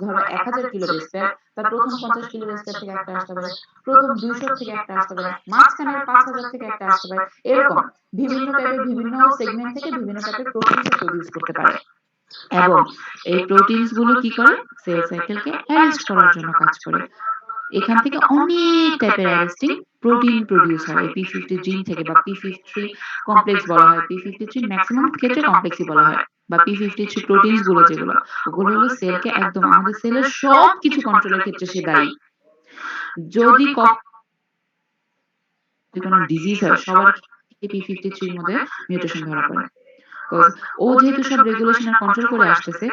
ধরো 1000 কিলো বেস পেয়ার, তার প্রথম 50 কিলো বেস পেয়ার থেকে একটা আসতে পারে, প্রথম 200 থেকে একটা আসতে পারে, মাঝখানের 5000 থেকে একটা আসতে পারে, এরকম বিভিন্ন টাইপের বিভিন্ন সেগমেন্ট থেকে বিভিন্ন টাইপের প্রোটিন সে প্রোডিউস করতে পারে। এবং এই প্রোটিনস গুলো কি করে? সেল সাইকেলকে অ্যারেস্ট করার জন্য কাজ করে। এখান থেকে অনেক টাইপের অ্যারেস্টিং প্রোটিন প্রোডিউস হয় P50 জিন থেকে, বা P53 কমপ্লেক্স বলা হয়। P53 ম্যাক্সিমাম ক্ষেত্রে কমপ্লেক্সই বলা হয়, বা P53 প্রোটিনস গুলো যেগুলো, ওগুলো হলো সেলকে একদম আমাদের সেলের সব কিছু কন্ট্রোলের ক্ষেত্রে সে দায়ী। যদি কোনো ডিজিজ হয় সবার P53 এর মধ্যে মিউটেশন ধরা পড়ে। ও যেহেতু সব রেগুলেশন আর কন্ট্রোল করে আসতেছে,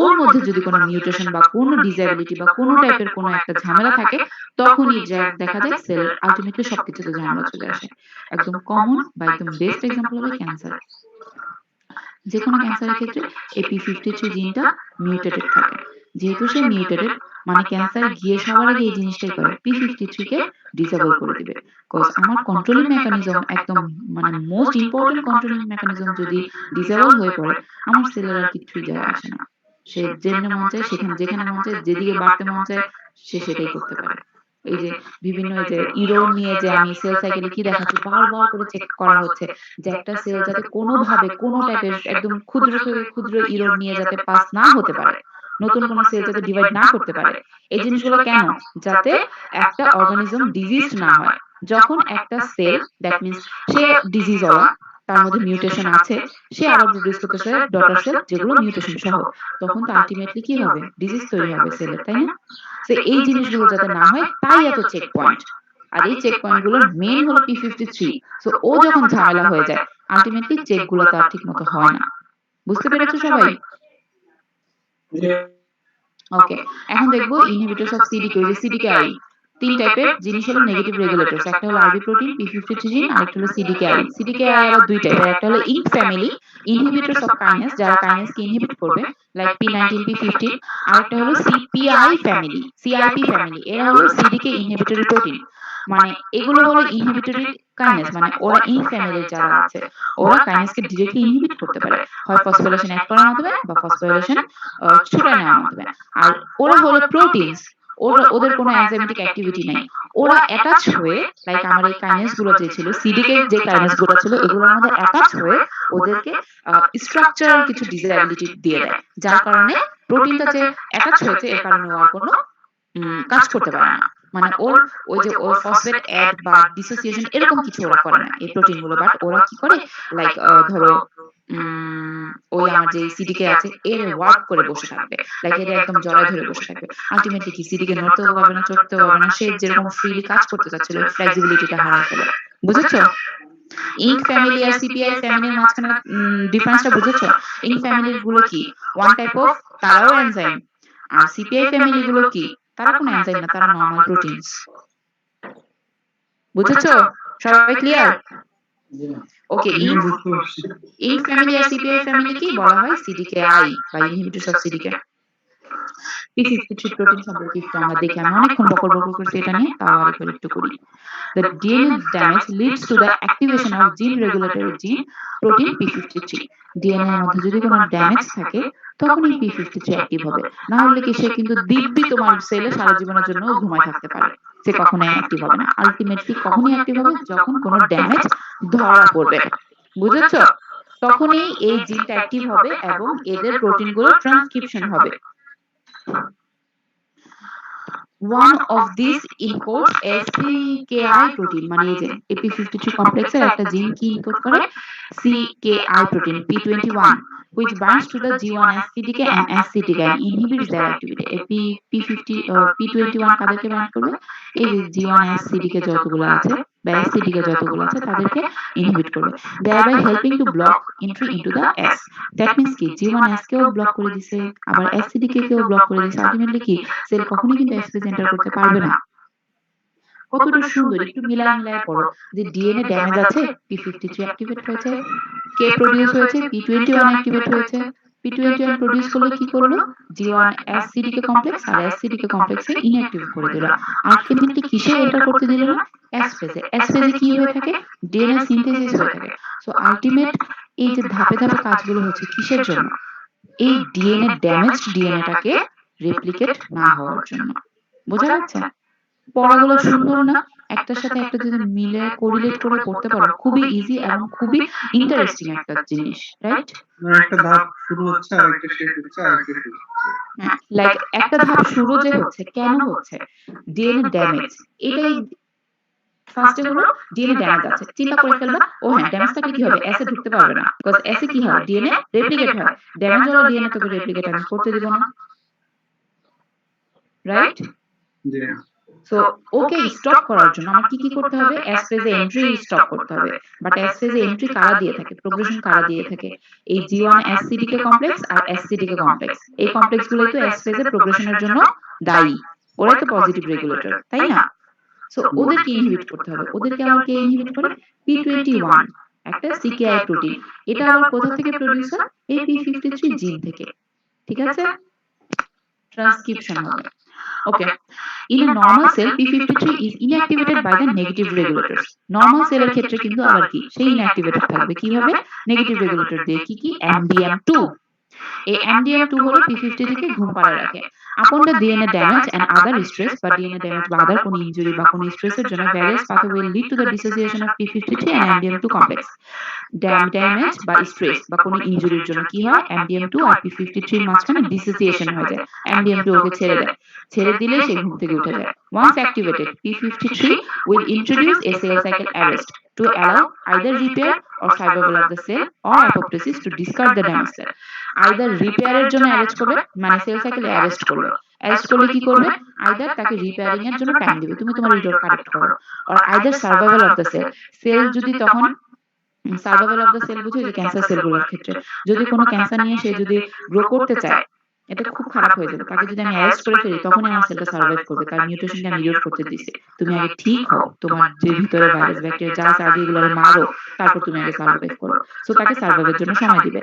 ওর মধ্যে যদি কোনো মিউটেশন বা কোনো ডিসএবিলিটি বা কোনো টাইপের কোনো একটা ঝামেলা থাকে, তখনই দেখা যায় সেল আলটিমেটলি সবকিছুতে ঝামেলা চলে আসে। একদম কমন বা একদম বেস্ট এক্সাম্পল হলো ক্যান্সার। যে কোনো ক্যান্সারের ক্ষেত্রে এই P53 জিনটা মিউটেটেড থাকে। যেহেতু সে মিউটেটেড, মানে ক্যান্সার গিয়ে সবার আগে এই জিনিসটাই করে, P53 কে ডিসেবল করে দিবে। কজ আমার কন্ট্রোলিং মেকানিজম, একদম মানে মোস্ট ইম্পর্টেন্ট কন্ট্রোলিং মেকানিজম যদি ডিসেবল হয়ে পড়ে, আমার সেলের আর কিছুই যায় আসে না। সে যেখানে মন চায় যেখানে মন চায়, যেদিকে বাড়তে মন চায় সে সেটাই করতে পারে। এই যে বিভিন্ন এই যে ইরোর নিয়ে যে আমি সেল সাইকেলে কি দেখাচ্ছি, বারবার করে চেক করা হচ্ছে যে একটা সেল যাতে কোনোভাবে কোনো টাইপের একদম ক্ষুদ্র থেকে ক্ষুদ্র ইরোর নিয়ে যাতে পাস না হতে পারে, নতুন কোনো সেল যাতে ডিভাইড না করতে পারে। এই জিনিসগুলো কেন? যাতে একটা অর্গানিজম ডিজিজ না হয়। যখন একটা সেল, দ্যাট মিন্স সে ডিজিজ ওলা, তার মধ্যে মিউটেশন আছে, সে আবার প্রোডিউস করতেছে ডটার সেল যেগুলো মিউটেশন সহ, তখন তো আলটিমেটলি কি হবে? ডিজিজ তৈরি হবে সেলের, তাই না? তো এই জিনিসগুলো যাতে না হয় তাই এত চেক পয়েন্ট। আর এই চেক পয়েন্ট গুলোর মেইন হলো P53। সো ও যখন ঝামেলা হয়ে যায়, আলটিমেটলি চেক গুলো তার ঠিক মতো হয় না। বুঝতে পেরেছো সবাই? ওকে, এখন দেখবো ইনহিবিটরস অফ সিডিকে। ওই যে সিডিকে আই, তিন টাইপের জিনিস হলো নেগেটিভ রেগুলেটরস। একটা হলো আরবি প্রোটিন, P53 জিন, আরেকটা হলো সিডিকে আই। সিডিকে আই আবার দুই টাইপের, একটা হলো in family inhibitors of kinase, যারা কাইনেসকে ইনহিবিট করবে, লাইক P19 P15। আরেকটা হলো সিপিআই ফ্যামিলি, সিআইপি ফ্যামিলি, এরা হলো সিডিকে ইনহিবিটরি প্রোটিন। মানে এগুলো হলো ইনহিবিটরি কাইনেস, মানে ওরা ইন ফ্যামিলির যারা আছে ওরা কাইনেসকে ডিরেক্টলি ইনহিবিট করতে পারে, হয় ফসফোরিলেশন অ্যাড করার মাধ্যমে বা ফসফোরিলেশন ছুটায় নেওয়ার মাধ্যমে। আর ওরা হলো প্রোটিনস, ওদের কোনো এনজাইমেটিক অ্যাক্টিভিটি নাই, ওরা অ্যাটাচ হয়ে লাইক আমার এই কাইনেস গুলো যে ছিল সিডিকে যে কাইনেস গুলো ছিল এগুলোর মধ্যে অ্যাটাচ হয়ে ওদেরকে স্ট্রাকচারাল কিছু ডিসএবিলিটি দিয়ে দেয়, যার কারণে প্রোটিনটা যে অ্যাটাচ হয়েছে এর কারণে ও আর কোনো কাজ করতে পারে না। মানে ওর ওই যে ওর ফসফেট অ্যাড বা ডিসোসিয়েশন এরকম কিছু ওরা করে না এই প্রোটিন গুলো, বাট ওরা কি করে লাইক ধরো ওই আমার যে সিডিকে আছে এর ওয়ার্ক করে বসে থাকবে, লাইক এর একদম জড়ায় ধরে বসে থাকবে। আলটিমেটলি কি সিডিকে নড়তেও পারবে না, চড়তেও পারবে না, সে যেরকম ফ্রিলি কাজ করতে চাচ্ছিল ফ্লেক্সিবিলিটিটা হারিয়ে ফেলে। বুঝেছো? ইঙ্ক ফ্যামিলি আর সিপিআই ফ্যামিলির মাঝখানে ডিফারেন্সটা বুঝেছো? ইঙ্ক ফ্যামিলির গুলো কি ওয়ান টাইপ অফ, তারাও এনজাইম, আর সিপিআই ফ্যামিলি গুলো কি তারা কোনো এনজাইম না, তারা নরমাল প্রোটিনস। বুঝেছো? সবাই ক্লিয়ার? ওকে, ইঙ্ক ফ্যামিলি আর সিপিআই ফ্যামিলি কি বলা হয় সিডিকেআই বা ইনহিবিটরস অফ সিডিকে। p53 প্রোটিন সম্পর্কে একটু আমরা দেখি, আমি অনেকক্ষণ বকর করছি এটা নিয়ে, তাও আরেকবার একটু করি। The DNA damage leads to the activation of gene regulatory gene protein p53. DNA এর মধ্যে যদি কোনো ড্যামেজ থাকে তখনই p53 অ্যাক্টিভ হবে, না হলে কি সে কিন্তু দিব্যি তোমার সেলে সারা জীবনের জন্য ঘুমায় থাকতে পারে, সে কখনোই অ্যাক্টিভ হবে না। আলটিমেটলি কখনই অ্যাক্টিভ হবে যখন কোনো ড্যামেজ ধরা পড়বে, বুঝেছো? তখনই এই জিনটা অ্যাক্টিভ হবে এবং এদের প্রোটিনগুলো ট্রান্সক্রিপশন হবে। One of these encodes CKI protein, মানে এই যে p53 কমপ্লেক্সের একটা জিন কি এনকোড করে CKI protein p21 which binds to the G1S CDK and SCDK and inhibits their activity. p21 কাদেরকে বাইন্ড করবে? এই যে G1S CDK যতগুলো আছে বা SCDK যতগুলো আছে তাদেরকে ইনহিবিট করবে, thereby helping to block entry into the S. That means কি G1S কেও ব্লক করে দিছে, আবার SCDK কেও ব্লক করে দিছে। আলটিমেটলি কি সেল কখনোই কিন্তু S phase এন্টার করতে পারবে না। কতটা সুন্দর, একটু মিলায় পড়ো যে ডিএনএ ড্যামেজ আছে, p53 অ্যাক্টিভেট হয়েছে, কে প্রোডিউস হয়েছে, p21 অ্যাক্টিভেট হয়েছে। p21 প্রোডিউস করলে কি করলো? G1S CDK কমপ্লেক্স আর SCDK কমপ্লেক্সে ইনঅ্যাক্টিভ করে দিল। আলটিমেটলি কিসে এন্টার করতে দিল না? S ফেজে। S ফেজে কি হয়ে থাকে? ডিএনএ সিনথেসিস হয়ে থাকে। সো আলটিমেট এই যে ধাপে ধাপে কাজগুলো হচ্ছে কিসের জন্য? এই ডিএনএ ড্যামেজড ডিএনএটাকে রেপ্লিকেট না হওয়ার জন্য। বোঝা যাচ্ছে? পড়াগুলো সুন্দর না? একটার সাথে একটা যদি মিলে কোরিলেট করে পড়তে পারো, খুবই ইজি এবং খুবই ইন্টারেস্টিং একটা জিনিস, রাইট? একটা ধাপ শুরু হচ্ছে আর একটা শেষ হচ্ছে আর একটা শুরু হচ্ছে। লাইক একটা ধাপ শুরু যে হচ্ছে, কেন হচ্ছে? ডিএনএ ড্যামেজ, এটাই ফার্স্টে হলো ডিএনএ ড্যামেজ আছে, চিন্তা করে ফেলবা ও হ্যাঁ ড্যামেজ থাকলে কি হবে? এসে ঢুকতে পারবে না, বিকজ এসে কি হয়? ডিএনএ রেপ্লিকেট হয়। ড্যামেজ হলো ডিএনএ তোকে রেপ্লিকেট আমি করতে দিব না, রাইট? জি সো ওকে স্টপ করার জন্য আমার কি কি করতে হবে? এস ফেজে এন্ট্রি স্টপ করতে হবে। বাট এস ফেজে এন্ট্রি কারা দিয়ে থাকে? প্রোগ্রেশন কারা দিয়ে থাকে? এই G1S CDK কমপ্লেক্স আর SCDK কমপ্লেক্স, এই কমপ্লেক্স গুলোই তো এস ফেজে প্রোগ্রেশনের জন্য দায়ী, ওরাই তো পজিটিভ রেগুলেটর, তাই না? সো ওদেরকে ইনহিবিট করতে হবে। ওদেরকে আবার কে ইনহিবিট করে? p21 একটা CKI প্রোটিন, এটা আবার কোথা থেকে প্রোডিউস হয়? এই p53 জিন থেকে, ঠিক আছে? ট্রান্সক্রিপশন হবে। Okay. In a normal cell, p53 is inactivated by the negative regulators. Normal cell এর ক্ষেত্রে কিন্তু আবার কি? সেই inactivated থাকবে কিভাবে? নেগেটিভ রেগুলেটর দিয়ে। কি কি? MDM2. এই MDM2 হলো p53 থেকে ঘুম পাড়ায় রাখে। Upon the DNA damage and other stress, বা DNA damage বা other কোনো ইনজুরি বা কোনো স্ট্রেসের জন্য various pathway will lead to the dissociation of p53 and MDM2 complex. Damage বা স্ট্রেস বা কোনো ইনজুরির জন্য কি হয়? MDM2 আর p53 এর মাঝখানে ডিসোসিয়েশন হয়ে যায়। MDM2 ওকে ছেড়ে দেয়, ছেড়ে দিলে সে ঘুম থেকে উঠে যায়। Once activated, p53 will introduce a cell cycle arrest to allow either repair or survival of the cell or apoptosis to discard the damaged cell. Either repair এর জন্য অ্যারেস্ট করবে, মানে সেল সাইকেলে অ্যারেস্ট করবে। অ্যারেস্ট করলে কি করবে? Either তাকে রিপেয়ারিং এর জন্য টাইম দিবে, তুমি তোমার রিডোর কারেক্ট করো, আর either survival of the cell. Cell যদি তখন সার্ভাইভাল অফ দ্য সেল বুঝো যে ক্যান্সার সেলগুলোর ক্ষেত্রে যদি কোনো ক্যান্সার নিয়ে সে যদি গ্রো করতে চায়, এটা খুব খারাপ হয়ে যাবে। তাকে যদি আমি অ্যারেস্ট করে ফেলি তখনই আমার সেলটা সার্ভাইভ করবে, তার মিউটেশনকে আমি রিডোর করতে দিছি। তুমি আগে ঠিক হও, তোমার যে ভিতরে ভাইরাস ব্যাকটেরিয়া যা আছে আগে এগুলোরে মারো, তারপর তুমি আগে সার্ভাইভ করো। সো তাকে সার্ভাইভের জন্য সময় দিবে,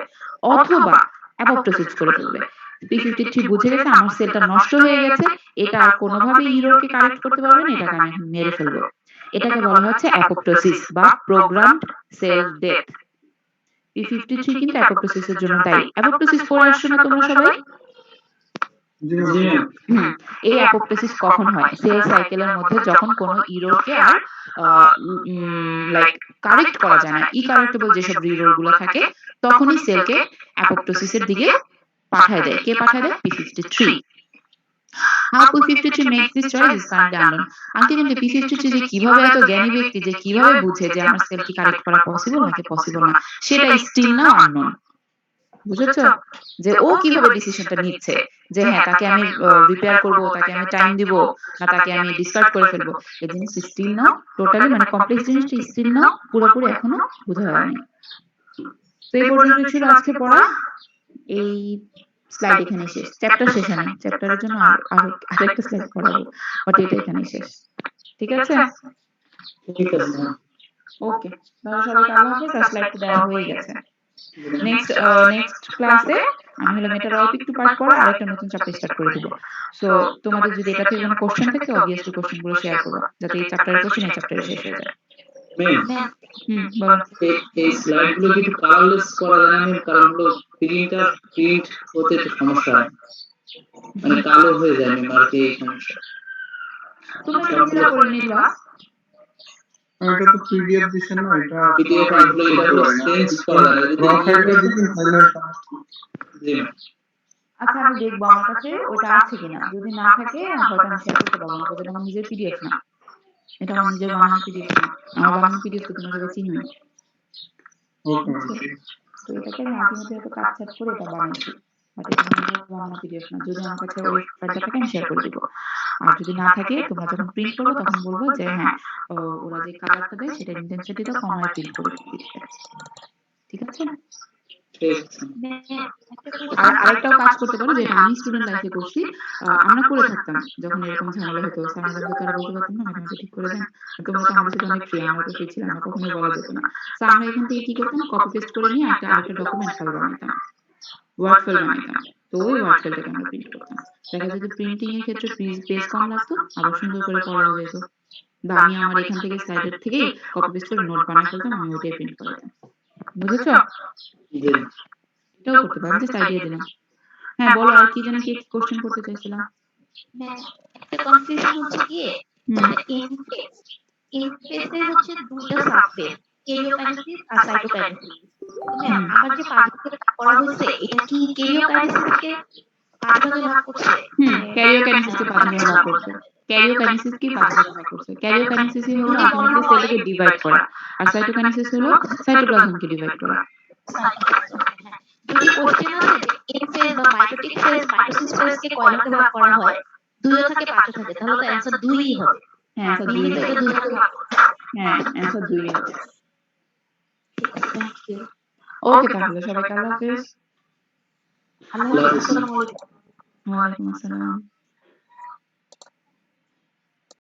অথবা অ্যাপোপ্টোসিস করে ফেলবে। p53 বুঝে গেছে আমার সেলটা নষ্ট হয়ে গেছে, এটা আর কোনোভাবে ইরোরকে কারেক্ট করতে পারবে না, এটাকে আমি এখন মেরে ফেলবো। এটাকে বলা হচ্ছে অ্যাপোপ্টোসিস বা প্রোগ্রামড সেল ডেথ। P53 কিন্তু অ্যাপোপ্টোসিসের জন্য দায়ী। অ্যাপোপ্টোসিস পড়ে আসছো না তোমরা সবাই? জি ম্যাম। হুম, এই অ্যাপোপ্টোসিস কখন হয়? সেল সাইকেলের মধ্যে যখন কোনো ইররকে আর লাইক কারেক্ট করা যায় না, ইকারেক্টেবল যেসব ইরর গুলো থাকে, তখনই সেলকে অ্যাপোপ্টোসিসের দিকে পাঠায় দেয়। কে পাঠায় দেয়? P53। How P53 makes this choice is currently unknown. আঙ্কে কিন্তু P53 যে কিভাবে এত জ্ঞানী ব্যক্তি যে কিভাবে বুঝে যে আমার সেল কি কারেক্ট করা পসিবল নাকি পসিবল না, সেটা স্টিল নাও আননোন। বুঝেছো? যে ও কিভাবে ডিসিশনটা নিচ্ছে যে হ্যাঁ তাকে আমি রিপেয়ার করব, তাকে আমি টাইম দিব, না তাকে আমি ডিসকার্ড করে ফেলবো, এই জিনিস স্টিল নাও টোটালি মানে কমপ্লেক্স জিনিসটা স্টিল নাও পুরোপুরি এখনো বোঝা হয়নি। তো এই পর্যন্ত ছিল আজকে পড়া। এই স্লাইড এখানে শেষ, চ্যাপ্টার শেষ হয় না, চ্যাপ্টারের জন্য আরেকটা স্লাইড করাবো, বাট এটা এখানে শেষ। ঠিক আছে, ঠিক আছে ম্যাম। ওকে, তাহলে সবাইকে আল্লাহ হাফেজ। আর স্লাইডটা দেওয়া হয়ে গেছে। নেক্সট ক্লাসে আমি হলো মেটার অল্প একটু পার্ট পড়া আর একটা নতুন চ্যাপ্টার স্টার্ট করে দিব। সো তোমাদের যদি এটা থেকে কোনো কোশ্চেন থাকে অবভিয়াসলি কোশ্চেনগুলো শেয়ার করবা, যাতে এই চ্যাপ্টারের কোশ্চেন এই চ্যাপ্টারে শেষ হয়ে যায়। ম্যাম, বলো। এই স্লাইডগুলো কি একটু কালারলেস করা যায় না ম্যাম? কারণ হলো প্রিন্ট হতে একটু সমস্যা হয়, মানে কালো হয়ে যায় ম্যাম, আর কি এই সমস্যা। তোমরা সেটা করে নিবা। এটা তো পিডিএফ দিছেন না, এটা পিডিএফ আসলে এটা হলো চেঞ্জ করা যায় না। র ফাইলটা দিবেন তাহলে জি ম্যাম। আচ্ছা আমি দেখবো আমার কাছে ওটা আছে কিনা, যদি না থাকে হয়তো আমি শেয়ার করতে পারবো না, কারণ এটা আমার নিজের পিডিএফ না, এটা আমার নিজের বানানো পিডিএফ না। আমার বানানো পিডিএফ তো তোমরা সবাই চিনোই। ওকে তো এটাকে আমি আলটিমেটলি একটা কাটছাট করে এটা বানাইছি, বাট এটা আমার নিজের বানানো পিডিএফ না। যদি আমার কাছে ওই ফাইলটা থাকে আমি শেয়ার করে দিব, আর যদি না থাকে তোমরা যখন প্রিন্ট করবে তখন বলবো যে হ্যাঁ ওরা যে কালারটা দেয় সেটা ইন্টেন্সিটিটা কমায় প্রিন্ট করে দিতে। ঠিক আছে? আর আরেকটাও কাজ করতে পারো, যেটা আমি স্টুডেন্ট লাইফে করছি, আমরা করে থাকতাম যখন এরকম ঝামেলা হতো, স্যার ম্যাডামকে তারা বলতে পারতাম না ম্যাডামকে ঠিক করে দেন, আর তোমরা তো আমাদের সাথে অনেক ফ্রি, আমরা তো ফ্রি ছিলাম না, কখনোই বলা যেত না। তো আমরা এখান থেকে কি করতাম, কপি পেস্ট করে নিয়ে আরেকটা ডকুমেন্ট ফাইল বানাইতাম, ওয়ার্ড ফাইল বানাইতাম। তো ওই ওয়ার্ড ফাইলটাকে আমরা প্রিন্ট করতাম। দেখা যেত প্রিন্টিং এর ক্ষেত্রে পেজ কম লাগতো, আবার সুন্দর করে পড়াও যেত। বা আমি আমার এখান থেকে স্লাইডের থেকেই কপি পেস্ট করে নোট বানাই ফেলতাম, আমি ওইটাই প্রিন্ট করতাম। বুঝেছো? এটাও করতে পারো, জাস্ট আইডিয়া দিলাম। হ্যাঁ বলো, আর কি যেন কি কোশ্চেন করতে চাইছিলাম? একটা কনফিউশন হচ্ছে গিয়ে ইনফেসে হচ্ছে দুটো সাবফেস, কেরিওকাইনেসিস আর সাইটোকাইনেসিস। আমার যে পাঁচটা করা হয়েছে এটা কি কেরিওকাইনেসিসকে পাঁচ ভাগে ভাগ করছে? ক্যারিওকাইনেসিসকে পাঁচ ভাগে ভাগ করছে। ক্যারিওকাইনেসিসকে পাঁচ ভাগে ভাগ করছে। ক্যারিওকাইনেসিসই হলো আলটিমেটলি সেলকে ডিভাইড করা, আর সাইটোকাইনেসিস হলো সাইটোপ্লাজমকে ডিভাইড করা। যদি কোশ্চেন আছে যে এন ফেজ বা মাইটোটিক ফেজ মাইটোসিস ফেজকে কয় ভাগে ভাগ করা হয়, দুইও থাকে পাঁচও থাকে, তাহলে তো অ্যানসার দুইই হবে। হ্যাঁ অ্যানসার দুই হবে। এটা দুই ভাগে ভাগ করছে। হ্যাঁ অ্যানসার দুই হবে। Thank you. ওকে তাহলে সবাইকে আল্লাহ হাফেজ। আল্লাহ হাফেজ। আসসালামু আলাইকুম। ওয়ালাইকুম আসসালাম।